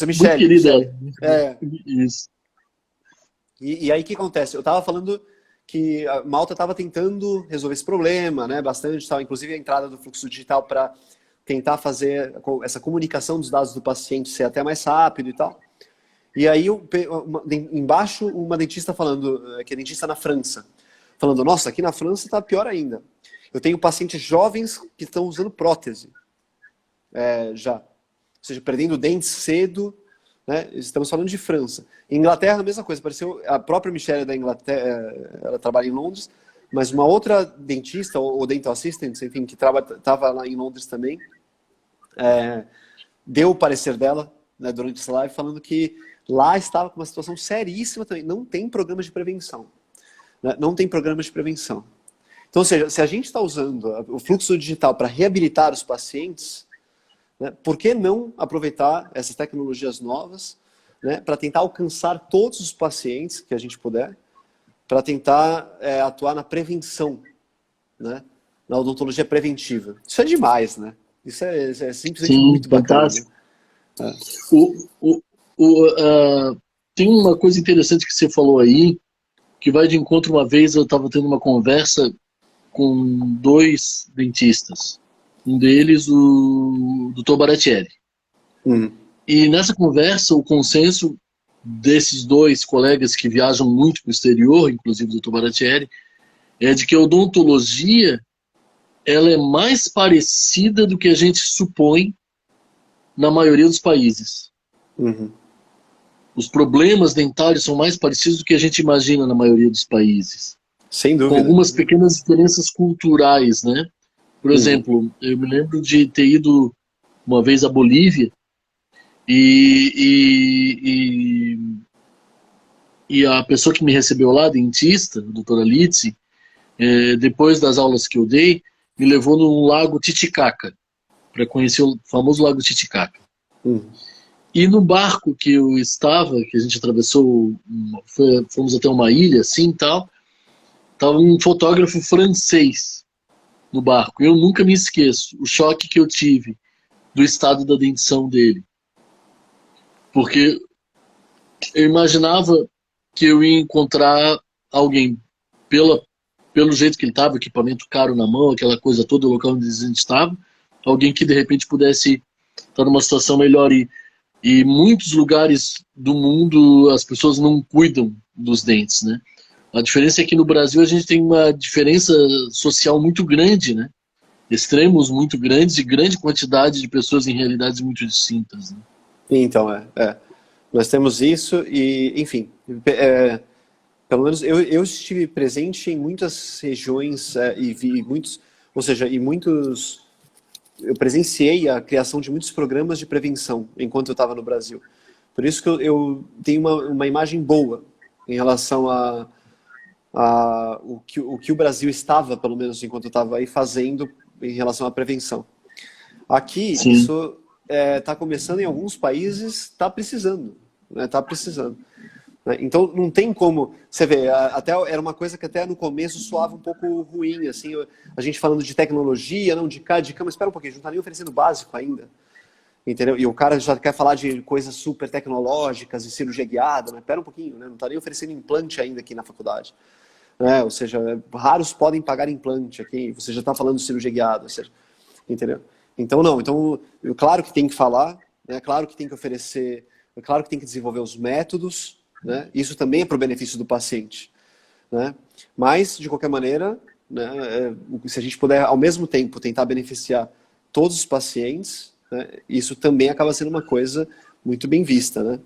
Muito querida. Michelle. Isso. E aí o que acontece? Eu estava falando que a Malta estava tentando resolver esse problema, né, bastante, tal, inclusive a entrada do fluxo digital para tentar fazer essa comunicação dos dados do paciente ser até mais rápido e tal. E aí, embaixo, uma dentista falando, que é dentista na França, falando, nossa, aqui na França está pior ainda. Eu tenho pacientes jovens que estão usando prótese, já. Ou seja, perdendo dentes cedo, né? Estamos falando de França. Em Inglaterra, a mesma coisa. Apareceu a própria Michelle da Inglaterra, ela trabalha em Londres, mas uma outra dentista, ou dental assistant, enfim, que estava lá em Londres também, deu o parecer dela, né, durante essa live, falando que lá estava com uma situação seríssima também. Não tem programa de prevenção. Né? Não tem programa de prevenção. Então, ou seja, se a gente está usando o fluxo digital para reabilitar os pacientes, né, por que não aproveitar essas tecnologias novas, né, para tentar alcançar todos os pacientes que a gente puder, para tentar atuar na prevenção, né, na odontologia preventiva. Isso é demais, né? Isso é simplesmente muito fantástico. Bacana. Né? Tem uma coisa interessante que você falou aí, que vai de encontro. Uma vez eu estava tendo uma conversa com 2 dentistas. Um deles, o Dr. Baratieri. E nessa conversa, o consenso desses 2 colegas que viajam muito para o exterior, inclusive o Dr. Baratieri, é de que a odontologia ela é mais parecida do que a gente supõe na maioria dos países. Os problemas dentários são mais parecidos do que a gente imagina na maioria dos países. Sem dúvida. Com algumas pequenas diferenças culturais, né? Por exemplo, eu me lembro de ter ido uma vez à Bolívia e a pessoa que me recebeu lá, dentista, a doutora Litsi, depois das aulas que eu dei, me levou no lago Titicaca, para conhecer o famoso lago Titicaca. E no barco que eu estava, que a gente atravessou, fomos até uma ilha assim tal, estava um fotógrafo francês no barco. Eu nunca me esqueço o choque que eu tive do estado da dentição dele. Porque eu imaginava que eu ia encontrar alguém pelo jeito que ele estava, equipamento caro na mão, aquela coisa toda, o local onde a gente estava, alguém que de repente pudesse estar numa situação melhor. E muitos lugares do mundo as pessoas não cuidam dos dentes, né? A diferença é que no Brasil a gente tem uma diferença social muito grande, né? Extremos muito grandes e grande quantidade de pessoas em realidades muito distintas. Né? Então, nós temos isso e, enfim, pelo menos eu estive presente em muitas regiões e vi muitos, ou seja, eu presenciei a criação de muitos programas de prevenção enquanto eu estava no Brasil. Por isso que eu tenho uma imagem boa em relação o que o Brasil estava, pelo menos enquanto eu estava aí, fazendo em relação à prevenção. Aqui, Sim. isso está começando em alguns países, está precisando. Né, tá precisando. Então, não tem como... Você vê, até era uma coisa que até no começo soava um pouco ruim, assim, a gente falando de tecnologia, não de cá, mas espera um pouquinho, a gente não está nem oferecendo básico ainda. entendeu? E o cara já quer falar de coisas super tecnológicas e cirurgia guiada, né? Pera um pouquinho, né? Não está nem oferecendo implante ainda aqui na faculdade. Né? Ou seja, raros podem pagar implante aqui, você já está falando de cirurgia guiada, ou seja, entendeu? Então, não. Então, claro que tem que falar, né? Claro que tem que oferecer, claro que tem que desenvolver os métodos, né? Isso também é para o benefício do paciente, né? Mas, de qualquer maneira, né, se a gente puder, ao mesmo tempo, tentar beneficiar todos os pacientes, né, isso também acaba sendo uma coisa muito bem vista, né?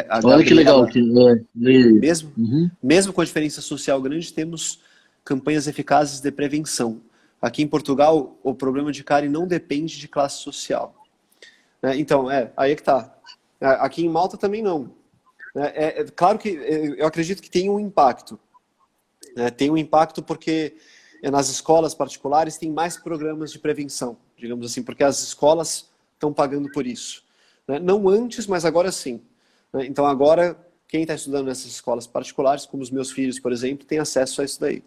A Olha que legal. Gabriela, Que, e- mesmo, Uhum. mesmo com a diferença social grande, temos campanhas eficazes de prevenção. Aqui em Portugal, o problema de cárie não depende de classe social, né? Então, aí é que tá. Aqui em Malta também não. Claro que eu acredito que tem um impacto. Né? Tem um impacto porque nas escolas particulares tem mais programas de prevenção, digamos assim, porque as escolas estão pagando por isso. Né? Não antes, mas agora sim. Né? Então agora, quem está estudando nessas escolas particulares, como os meus filhos, por exemplo, tem acesso a isso daí.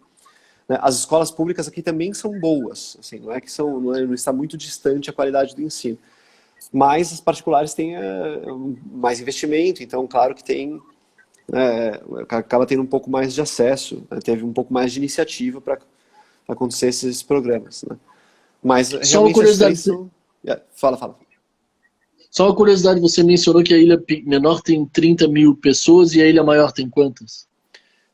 Né? As escolas públicas aqui também são boas, assim, não é que são, não está muito distante a qualidade do ensino. Mas as particulares têm mais investimento, então claro que tem acaba tendo um pouco mais de acesso, né? Teve um pouco mais de iniciativa para acontecer esses programas. Né? Mas Só uma realmente as curiosidade, diferenças são. Fala. só uma curiosidade, você mencionou que a ilha menor tem 30 mil pessoas e a ilha maior tem quantas?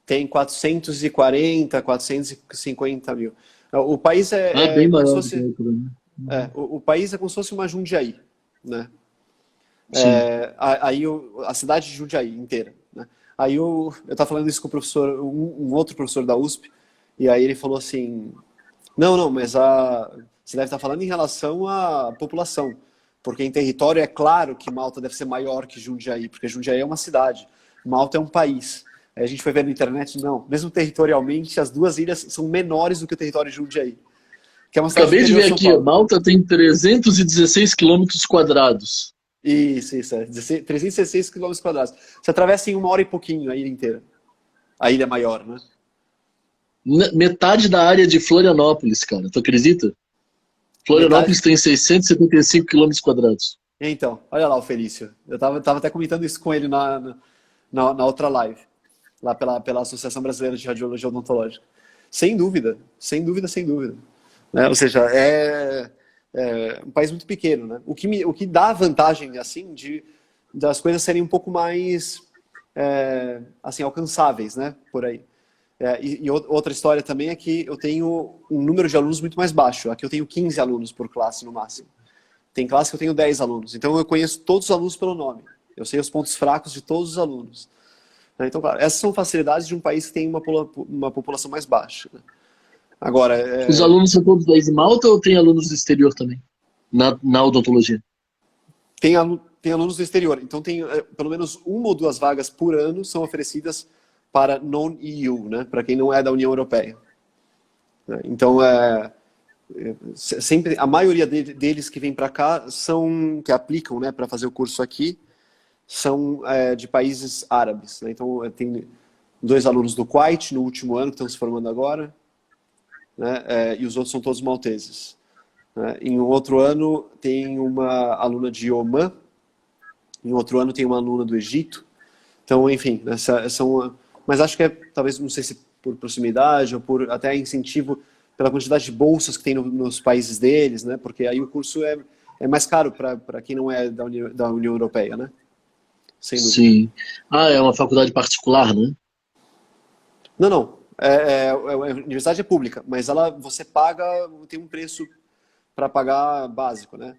Tem 440, 450 mil. O país Ah, bem como se maior do que a fosse. outra, né? O país é como se fosse uma Jundiaí. Né? Sim. Aí a cidade de Jundiaí inteira. Né? Aí eu estava falando isso com o professor, um outro professor da USP, e aí ele falou assim: não, mas você deve estar falando em relação à população, porque em território é claro que Malta deve ser maior que Jundiaí, porque Jundiaí é uma cidade, Malta é um país. Aí a gente foi ver na internet, não, mesmo territorialmente, as duas ilhas são menores do que o território de Jundiaí, que é uma cidade do Acabei de interior ver de São aqui, Paulo. Malta tem 316 quilômetros quadrados. Isso, 316 quilômetros quadrados. Você atravessa em 1 hora e pouquinho a ilha inteira. A ilha maior, né? Metade da área de Florianópolis, cara. Tu acredita? Metade. Florianópolis tem 675 quilômetros quadrados. Então, olha lá o Felício. Eu tava até comentando isso com ele na outra live, lá pela Associação Brasileira de Radiologia Odontológica. Sem dúvida, sem dúvida, sem dúvida. Né? Ou seja, é um país muito pequeno, né? O que dá vantagem, assim, das coisas serem um pouco mais, assim, alcançáveis, né? Por aí. E outra história também é que eu tenho um número de alunos muito mais baixo. Aqui eu tenho 15 alunos por classe no máximo. Tem classe que eu tenho 10 alunos. Então eu conheço todos os alunos pelo nome. Eu sei os pontos fracos de todos os alunos. Então, claro, essas são facilidades de um país que tem uma população mais baixa. Né? Agora, Os alunos são todos da Malta ou tem alunos do exterior também? Na odontologia? tem alunos do exterior. Então tem pelo menos 1 ou 2 vagas por ano são oferecidas para non-EU, né? Para quem não é da União Europeia. Né? Então, sempre a maioria deles que vem para cá que aplicam, né, para fazer o curso aqui, são de países árabes. Né? Então, tem 2 alunos do Kuwait no último ano que estão se formando agora, né? E os outros são todos malteses. Né? Em um outro ano tem uma aluna de Omã, em outro ano tem uma aluna do Egito. Então, enfim, mas acho que talvez, não sei se por proximidade ou por até incentivo pela quantidade de bolsas que tem nos países deles, né? Porque aí o curso é mais caro para quem não é da União Europeia, né? Sem dúvida. Sim. Ah, é uma faculdade particular, né? Não. A universidade é pública, mas você paga, tem um preço para pagar básico, né?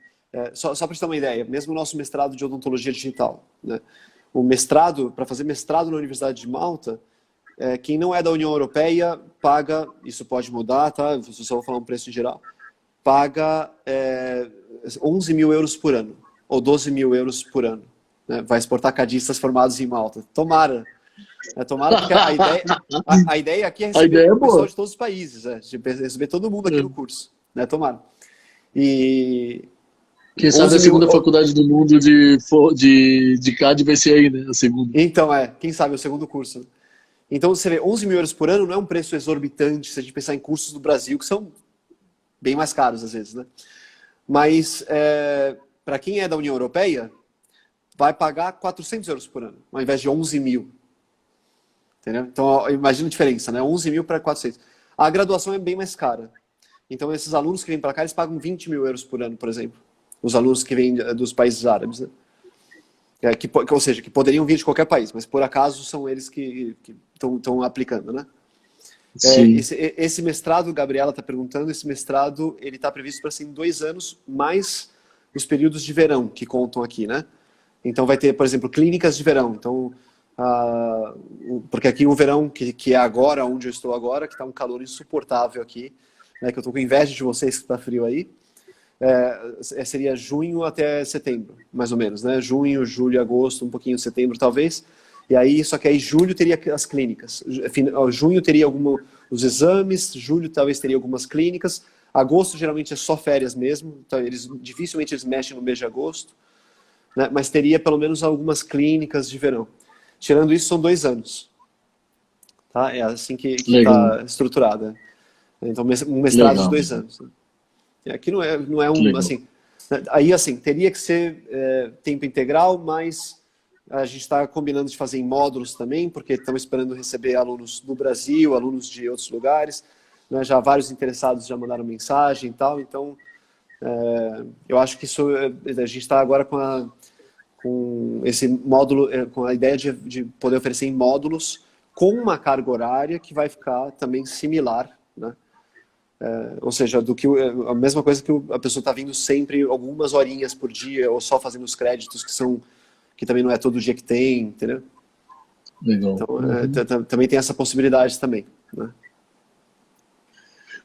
Só para você ter uma ideia, mesmo o nosso mestrado de odontologia digital, né? O mestrado, para fazer mestrado na Universidade de Malta, quem não é da União Europeia paga, isso pode mudar, tá? Eu só vou falar um preço em geral, paga 11 mil euros por ano, ou 12 mil euros por ano. Né? Vai exportar cadistas formados em Malta. Tomara. Tomara, porque a ideia aqui é A receber ideia é o pessoal boa. de todos os países, de receber todo mundo aqui no curso. Né? Tomara. E Quem sabe 11 a mil. segunda faculdade do mundo de CAD vai ser aí, né? A segunda. Então, quem sabe, o segundo curso. Então, você vê, 11 mil euros por ano não é um preço exorbitante se a gente pensar em cursos do Brasil, que são bem mais caros às vezes, né? Mas para quem é da União Europeia, vai pagar 400 euros por ano, ao invés de 11 mil. Entendeu? Então, imagina a diferença, né? 11 mil para 400. A graduação é bem mais cara. Então, esses alunos que vêm para cá, eles pagam 20 mil euros por ano, por exemplo. Os alunos que vêm dos países árabes, né? Ou seja, que poderiam vir de qualquer país, mas por acaso são eles que estão aplicando, né? Esse mestrado, Gabriela está perguntando, esse mestrado ele está previsto para ser em 2 anos, mais os períodos de verão que contam aqui, né? Então vai ter, por exemplo, clínicas de verão. Então, porque aqui o verão, que é agora, onde eu estou agora, que está um calor insuportável aqui, né, que eu estou com inveja de vocês que está frio aí, seria junho até setembro, mais ou menos, né? Junho, julho, agosto, um pouquinho de setembro talvez. E aí, só que aí julho teria as clínicas. Junho teria os exames, julho talvez teria algumas clínicas. Agosto geralmente é só férias mesmo, então dificilmente eles mexem no mês de agosto, né? Mas teria pelo menos algumas clínicas de verão. Tirando isso, são 2 anos. Tá? É assim que está estruturada. Então, um mestrado de 2 anos. Aqui não é um, assim... Aí, assim, teria que ser tempo integral, mas a gente está combinando de fazer em módulos também, porque estamos esperando receber alunos do Brasil, alunos de outros lugares, né? Já vários interessados já mandaram mensagem e tal, então eu acho que isso, a gente está agora com esse módulo, com a ideia de poder oferecer em módulos com uma carga horária que vai ficar também similar, né? Ou seja, a mesma coisa que a pessoa está vindo sempre algumas horinhas por dia, ou só fazendo os créditos que também não é todo dia que tem, entendeu? Legal. Então, também tem essa possibilidade também, né?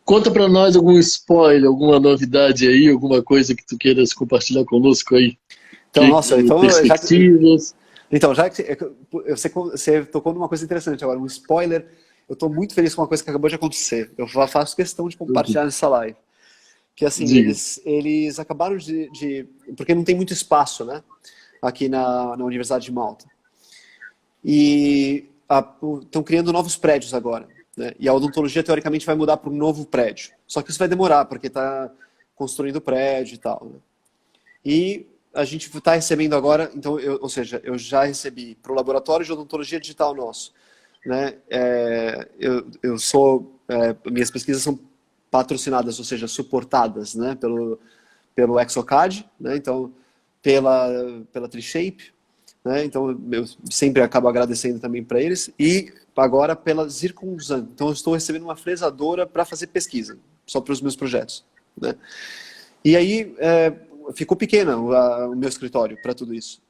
Conta para nós algum spoiler, alguma novidade aí, alguma coisa que tu queiras compartilhar conosco aí. Então, perspectivas. Já que você tocou numa coisa interessante agora, um spoiler. Eu estou muito feliz com uma coisa que acabou de acontecer. Eu faço questão de compartilhar nessa live. Que assim, eles acabaram porque não tem muito espaço, né? Aqui na Universidade de Malta. E estão criando novos prédios agora, né? E a odontologia, teoricamente, vai mudar para um novo prédio. Só que isso vai demorar, porque está construindo o prédio e tal, né? E a gente está recebendo agora, então, ou seja, eu já recebi para o laboratório de odontologia digital nosso, né? Minhas pesquisas são patrocinadas, ou seja, suportadas, né? Pelo Exocad, né? Então, pela Trishape, né? Então eu sempre acabo agradecendo também para eles, e agora pela Zircunzan. Então eu estou recebendo uma fresadora para fazer pesquisa, só para os meus projetos, né? E aí ficou pequeno o meu escritório para tudo isso,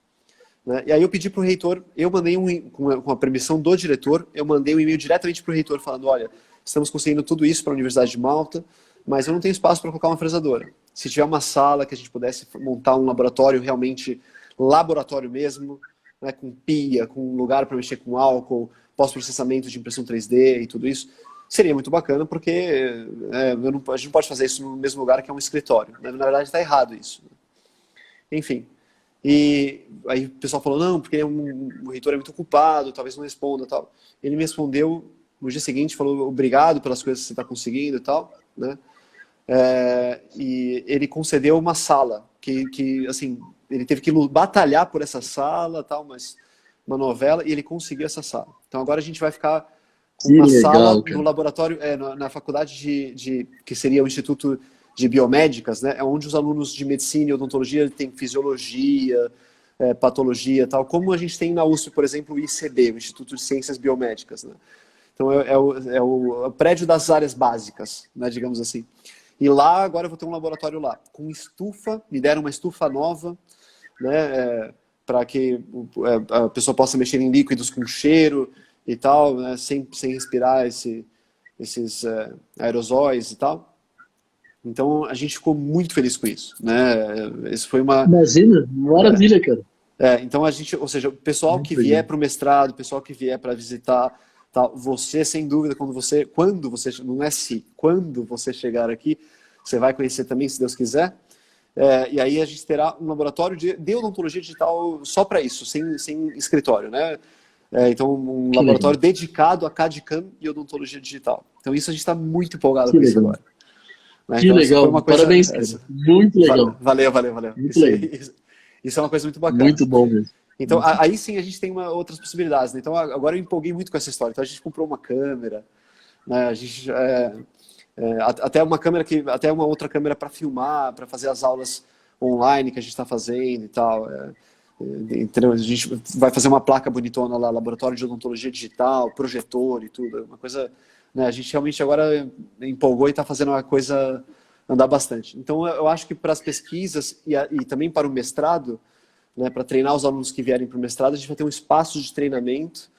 né? E aí eu pedi para o reitor, eu mandei com a permissão do diretor, eu mandei um e-mail diretamente para o reitor falando: olha, estamos conseguindo tudo isso para a Universidade de Malta, mas eu não tenho espaço para colocar uma fresadora. Se tiver uma sala que a gente pudesse montar um laboratório, realmente laboratório mesmo, né, com pia, com lugar para mexer com álcool, pós-processamento de impressão 3D e tudo isso, seria muito bacana, porque a gente não pode fazer isso no mesmo lugar que é um escritório. Na verdade, está errado isso. Enfim. E aí o pessoal falou: não, porque o reitor é muito ocupado, talvez não responda e tal. Ele me respondeu no dia seguinte, falou: obrigado pelas coisas que você está conseguindo e tal, né? E ele concedeu uma sala que assim, ele teve que batalhar por essa sala, tal, mas uma novela, e ele conseguiu essa sala. Então agora a gente vai ficar com uma sala no laboratório, na faculdade que seria o Instituto de Biomédicas, né? É onde os alunos de medicina e odontologia têm fisiologia, patologia, tal, como a gente tem na USP, por exemplo, o ICB, o Instituto de Ciências Biomédicas, né? Então é o prédio das áreas básicas, né, digamos assim. E lá, agora eu vou ter um laboratório lá, com estufa, me deram uma estufa nova, né, para que a pessoa possa mexer em líquidos com cheiro e tal, né, sem respirar esses aerosóis e tal. Então, a gente ficou muito feliz com isso, né? Isso foi uma... Imagina, maravilha, cara. Então, ou seja, o pessoal que vier para o mestrado, o pessoal que vier para visitar... Tá, você, sem dúvida, quando você, não é se, quando você chegar aqui, você vai conhecer também, se Deus quiser. E aí a gente terá um laboratório de odontologia digital só para isso, sem escritório, né? Então, um laboratório dedicado a CAD/CAM e odontologia digital. Então, isso a gente está muito empolgado com isso agora. Né? Que Então, essa foi legal. uma coisa. Parabéns, cara. Muito legal. Valeu. Muito legal. Isso é uma coisa muito bacana. Muito bom mesmo. Então, aí sim a gente tem outras possibilidades. Né? Então, agora eu empolguei muito com essa história. Então, a gente comprou uma câmera, né? A gente, até uma outra câmera para filmar, para fazer as aulas online que a gente está fazendo e tal. Então, a gente vai fazer uma placa bonitona lá, laboratório de odontologia digital, projetor e tudo. Uma coisa, né? A gente realmente agora empolgou e está fazendo uma coisa andar bastante. Então, eu acho que para as pesquisas e também para o mestrado, né, para treinar os alunos que vierem para o mestrado, a gente vai ter um espaço de treinamento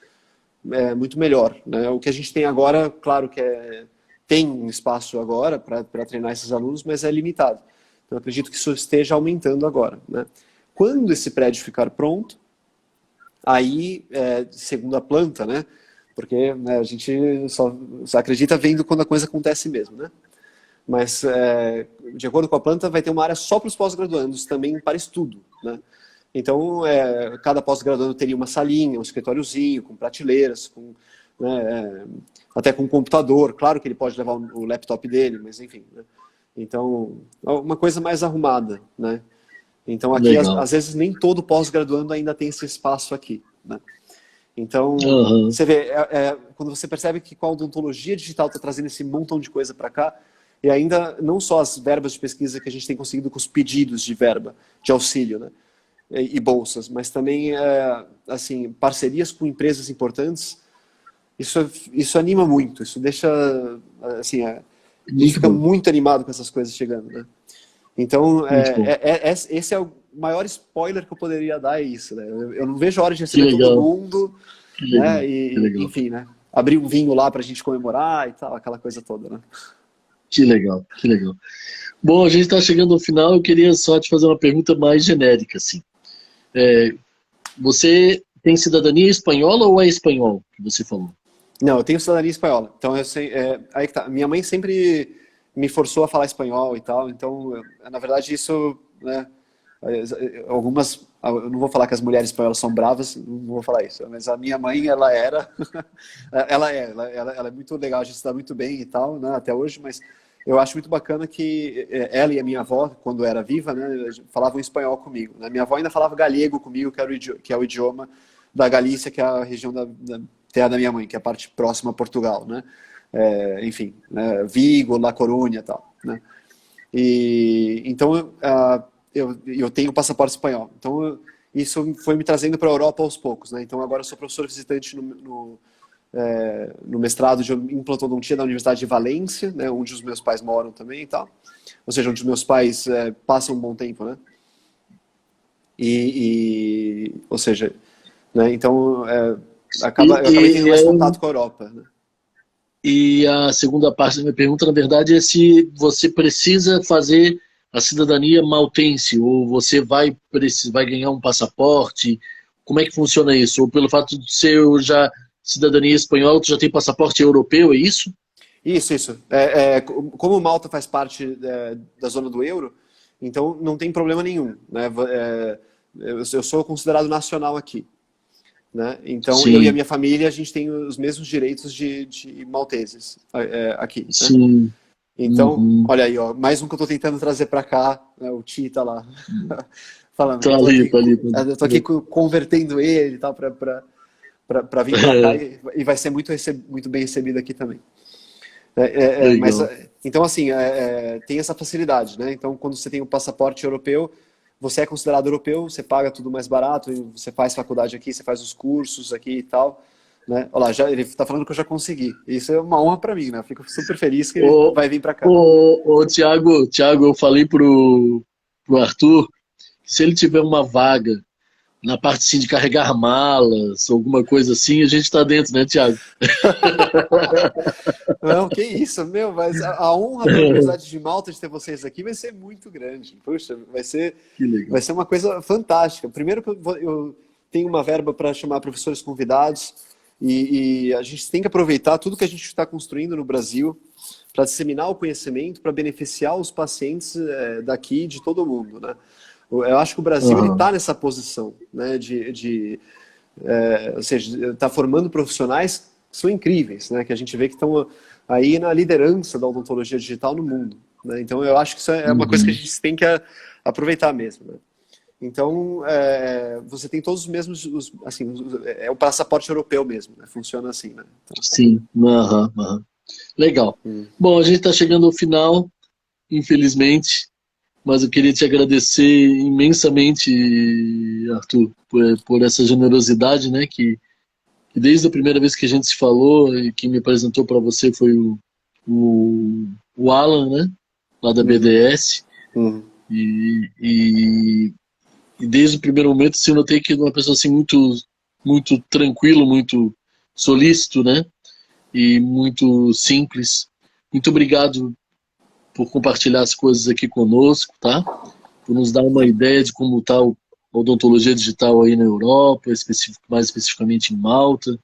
muito melhor. Né? O que a gente tem agora, claro que tem um espaço agora para treinar esses alunos, mas é limitado. Então, eu acredito que isso esteja aumentando agora. Né? Quando esse prédio ficar pronto, aí, segunda planta, né? Porque, né, a gente só acredita vendo quando a coisa acontece mesmo, né? Mas, de acordo com a planta, vai ter uma área só para os pós-graduandos, também para estudo, né? Então, cada pós-graduando teria uma salinha, um escritóriozinho, com prateleiras, né, até com um computador. Claro que ele pode levar o laptop dele, mas enfim. Né? Então, uma coisa mais arrumada, né? Então, aqui, às vezes, nem todo pós-graduando ainda tem esse espaço aqui, né? Então, você vê, quando você percebe que com a odontologia digital está trazendo esse montão de coisa para cá, e ainda não só as verbas de pesquisa que a gente tem conseguido com os pedidos de verba, de auxílio, né? E bolsas, mas também assim, parcerias com empresas importantes, isso anima muito, isso deixa assim, a gente fica muito animado com essas coisas chegando, né? Então, esse é o maior spoiler que eu poderia dar, é isso, né? Eu não vejo a hora de receber todo mundo, né? Enfim, né? Abrir um vinho lá pra gente comemorar e tal, aquela coisa toda, né? Que legal, que legal. Bom, a gente está chegando ao final, eu queria só te fazer uma pergunta mais genérica, assim. Você tem cidadania espanhola ou é espanhol que você falou? Não, eu tenho cidadania espanhola. Então, eu sei, aí que tá. Minha mãe sempre me forçou a falar espanhol e tal. Então, na verdade, isso, né, algumas, eu não vou falar que as mulheres espanholas são bravas, não vou falar isso. Mas a minha mãe, ela era, ela é muito legal, a gente se dá muito bem e tal, né, até hoje. Mas eu acho muito bacana que ela e a minha avó, quando era viva, né, falavam espanhol comigo. Né? Minha avó ainda falava galego comigo, que é o idioma da Galícia, que é a região da terra da minha mãe, que é a parte próxima a Portugal, né? Enfim, né? Vigo, La Coruña e tal, né? E então eu tenho passaporte espanhol. Então isso foi me trazendo para a Europa aos poucos, né? Então agora eu sou professor visitante no mestrado de implantodontia da Universidade de Valência, né? Onde os meus pais moram também e tal. Ou seja, onde os meus pais passam um bom tempo, né? Ou seja, né? Então eu acabei tendo mais contato com a Europa, né? E a segunda parte da minha pergunta, na verdade, é se você precisa fazer a cidadania maltense, ou você vai ganhar um passaporte, como é que funciona isso? Ou pelo fato de ser já cidadania espanhola, tu já tem passaporte europeu, é isso? Isso. Como Malta faz parte da zona do euro, então não tem problema nenhum, né? Eu sou considerado nacional aqui. Né? Então, Sim. eu e a minha família, a gente tem os mesmos direitos de malteses aqui. Sim. Né? Então, olha aí, ó, mais um que eu estou tentando trazer para cá, né? O Ti tá lá falando. Tá ali. Eu tô aqui convertendo ele e tal para vir para cá e vai ser muito bem recebido aqui também. Mas, então, assim, tem essa facilidade, né? Então, quando você tem o passaporte europeu, você é considerado europeu, você paga tudo mais barato, você faz faculdade aqui, você faz os cursos aqui e tal, né? Olha lá, ele está falando que eu já consegui. Isso é uma honra para mim, né? Eu fico super feliz que ele vai vir para cá. Tiago, eu falei pro Arthur que se ele tiver uma vaga na parte assim, de carregar malas, alguma coisa assim, a gente está dentro, né, Tiago? Não, que isso, meu, mas a honra da Universidade de Malta de ter vocês aqui vai ser muito grande. Puxa, vai ser uma coisa fantástica. Primeiro que eu tenho uma verba para chamar professores convidados e a gente tem que aproveitar tudo que a gente está construindo no Brasil para disseminar o conhecimento, para beneficiar os pacientes daqui de todo mundo, né? Eu acho que o Brasil está nessa posição, né, ou seja, está formando profissionais que são incríveis, né, que a gente vê que estão aí na liderança da odontologia digital no mundo, né? Então eu acho que isso é uma coisa que a gente tem que aproveitar mesmo, né? Então, você tem todos os mesmos, assim, é o passaporte europeu mesmo, né? Funciona assim, né? Então, Sim, aham, aham. Legal. Bom, a gente está chegando ao final, infelizmente, mas eu queria te agradecer imensamente, Arthur, por essa generosidade, né? Que desde a primeira vez que a gente se falou e que me apresentou para você foi o Alan, né? Lá da BDS. uhum. E, e desde o primeiro momento, assim, eu notei que era uma pessoa assim, muito tranquilo, muito solícito, né? E muito simples. Muito obrigado por compartilhar as coisas aqui conosco, tá? Por nos dar uma ideia de como está a odontologia digital aí na Europa, mais especificamente em Malta,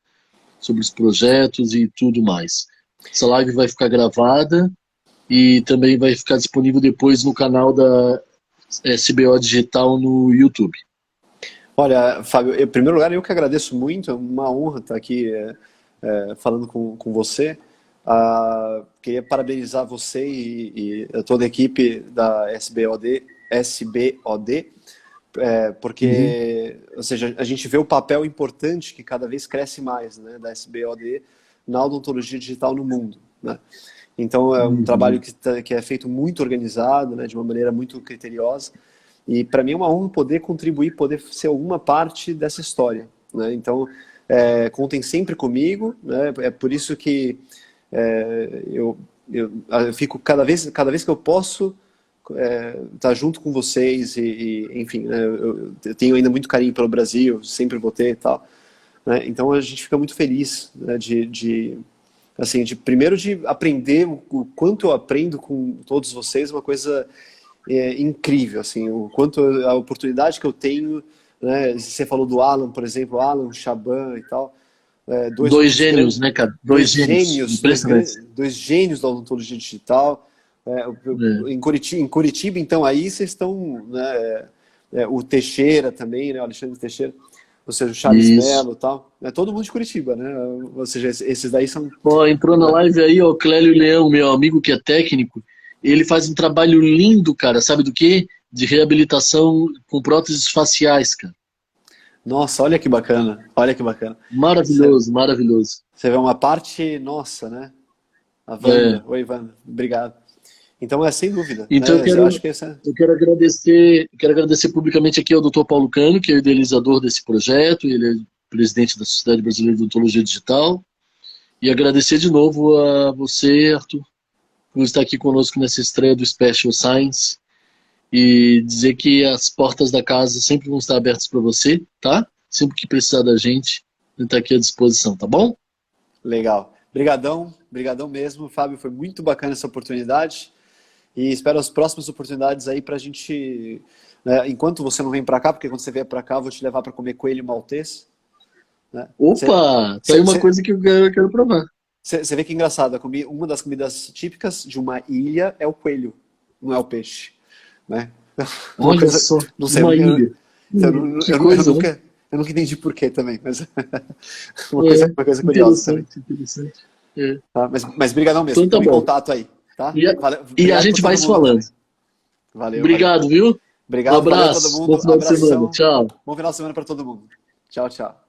sobre os projetos e tudo mais. Essa live vai ficar gravada e também vai ficar disponível depois no canal da SBO Digital no YouTube. Olha, Fábio, em primeiro lugar, eu que agradeço muito, é uma honra estar aqui falando com você. Queria parabenizar você e toda a equipe da SBOD, porque, ou seja, a gente vê o papel importante que cada vez cresce mais, né, da SBOD na odontologia digital no mundo, né? Então é um trabalho que é feito muito organizado, né, de uma maneira muito criteriosa, e para mim é uma honra poder contribuir, poder ser alguma parte dessa história, né? Então contem sempre comigo, né? É por isso que eu fico cada vez que eu posso estar junto com vocês enfim, né, eu tenho ainda muito carinho pelo Brasil, sempre vou ter e tal, né? Então a gente fica muito feliz, né, assim, primeiro de aprender o quanto eu aprendo com todos vocês, uma coisa incrível, assim, o quanto a oportunidade que eu tenho, né? Você falou do Alan, por exemplo, Alan, Chaban e tal, Dois gênios, né, cara? Dois gênios. Impressionante. dois gênios da odontologia digital. Em Curitiba, então, aí vocês estão, né, o Teixeira também, né, o Alexandre Teixeira, ou seja, o Charles Mello e tal. É todo mundo de Curitiba, né? Ou seja, esses daí são... Entrou na live aí, ó, Clélio Leão, meu amigo que é técnico. Ele faz um trabalho lindo, cara. Sabe do quê? De reabilitação com próteses faciais, cara. Nossa, olha que bacana. Olha que bacana. Maravilhoso, maravilhoso. Você vê uma parte nossa, né? A Wanda. Oi, Wanda. Obrigado. Então, sem dúvida. Então, né? eu quero agradecer publicamente aqui ao Dr. Paulo Cano, que é o idealizador desse projeto, ele é presidente da Sociedade Brasileira de Odontologia Digital, e agradecer de novo a você, Arthur, por estar aqui conosco nessa estreia do Special Science, e dizer que as portas da casa sempre vão estar abertas para você, tá? Sempre que precisar da gente, a gente está aqui à disposição, tá bom? Legal. Brigadão, brigadão mesmo, Fábio, foi muito bacana essa oportunidade. E espero as próximas oportunidades aí pra gente, né, enquanto você não vem pra cá, porque quando você vier pra cá eu vou te levar pra comer coelho maltês, né? Opa, tá aí uma coisa que eu quero provar. Você vê que engraçado, uma das comidas típicas de uma ilha é o coelho, não é o peixe, né? Olha coisa, só, não sei, uma ilha. Eu nunca entendi por quê também, mas uma coisa curiosa também. Interessante. Tá, mas brigadão mesmo, então, tá estamos em contato aí. Tá? E a gente vai se falando. Valeu. Obrigado, viu? Obrigado, um abraço. todo mundo. Bom final de semana. Tchau. Bom final de semana para todo mundo. Tchau, tchau.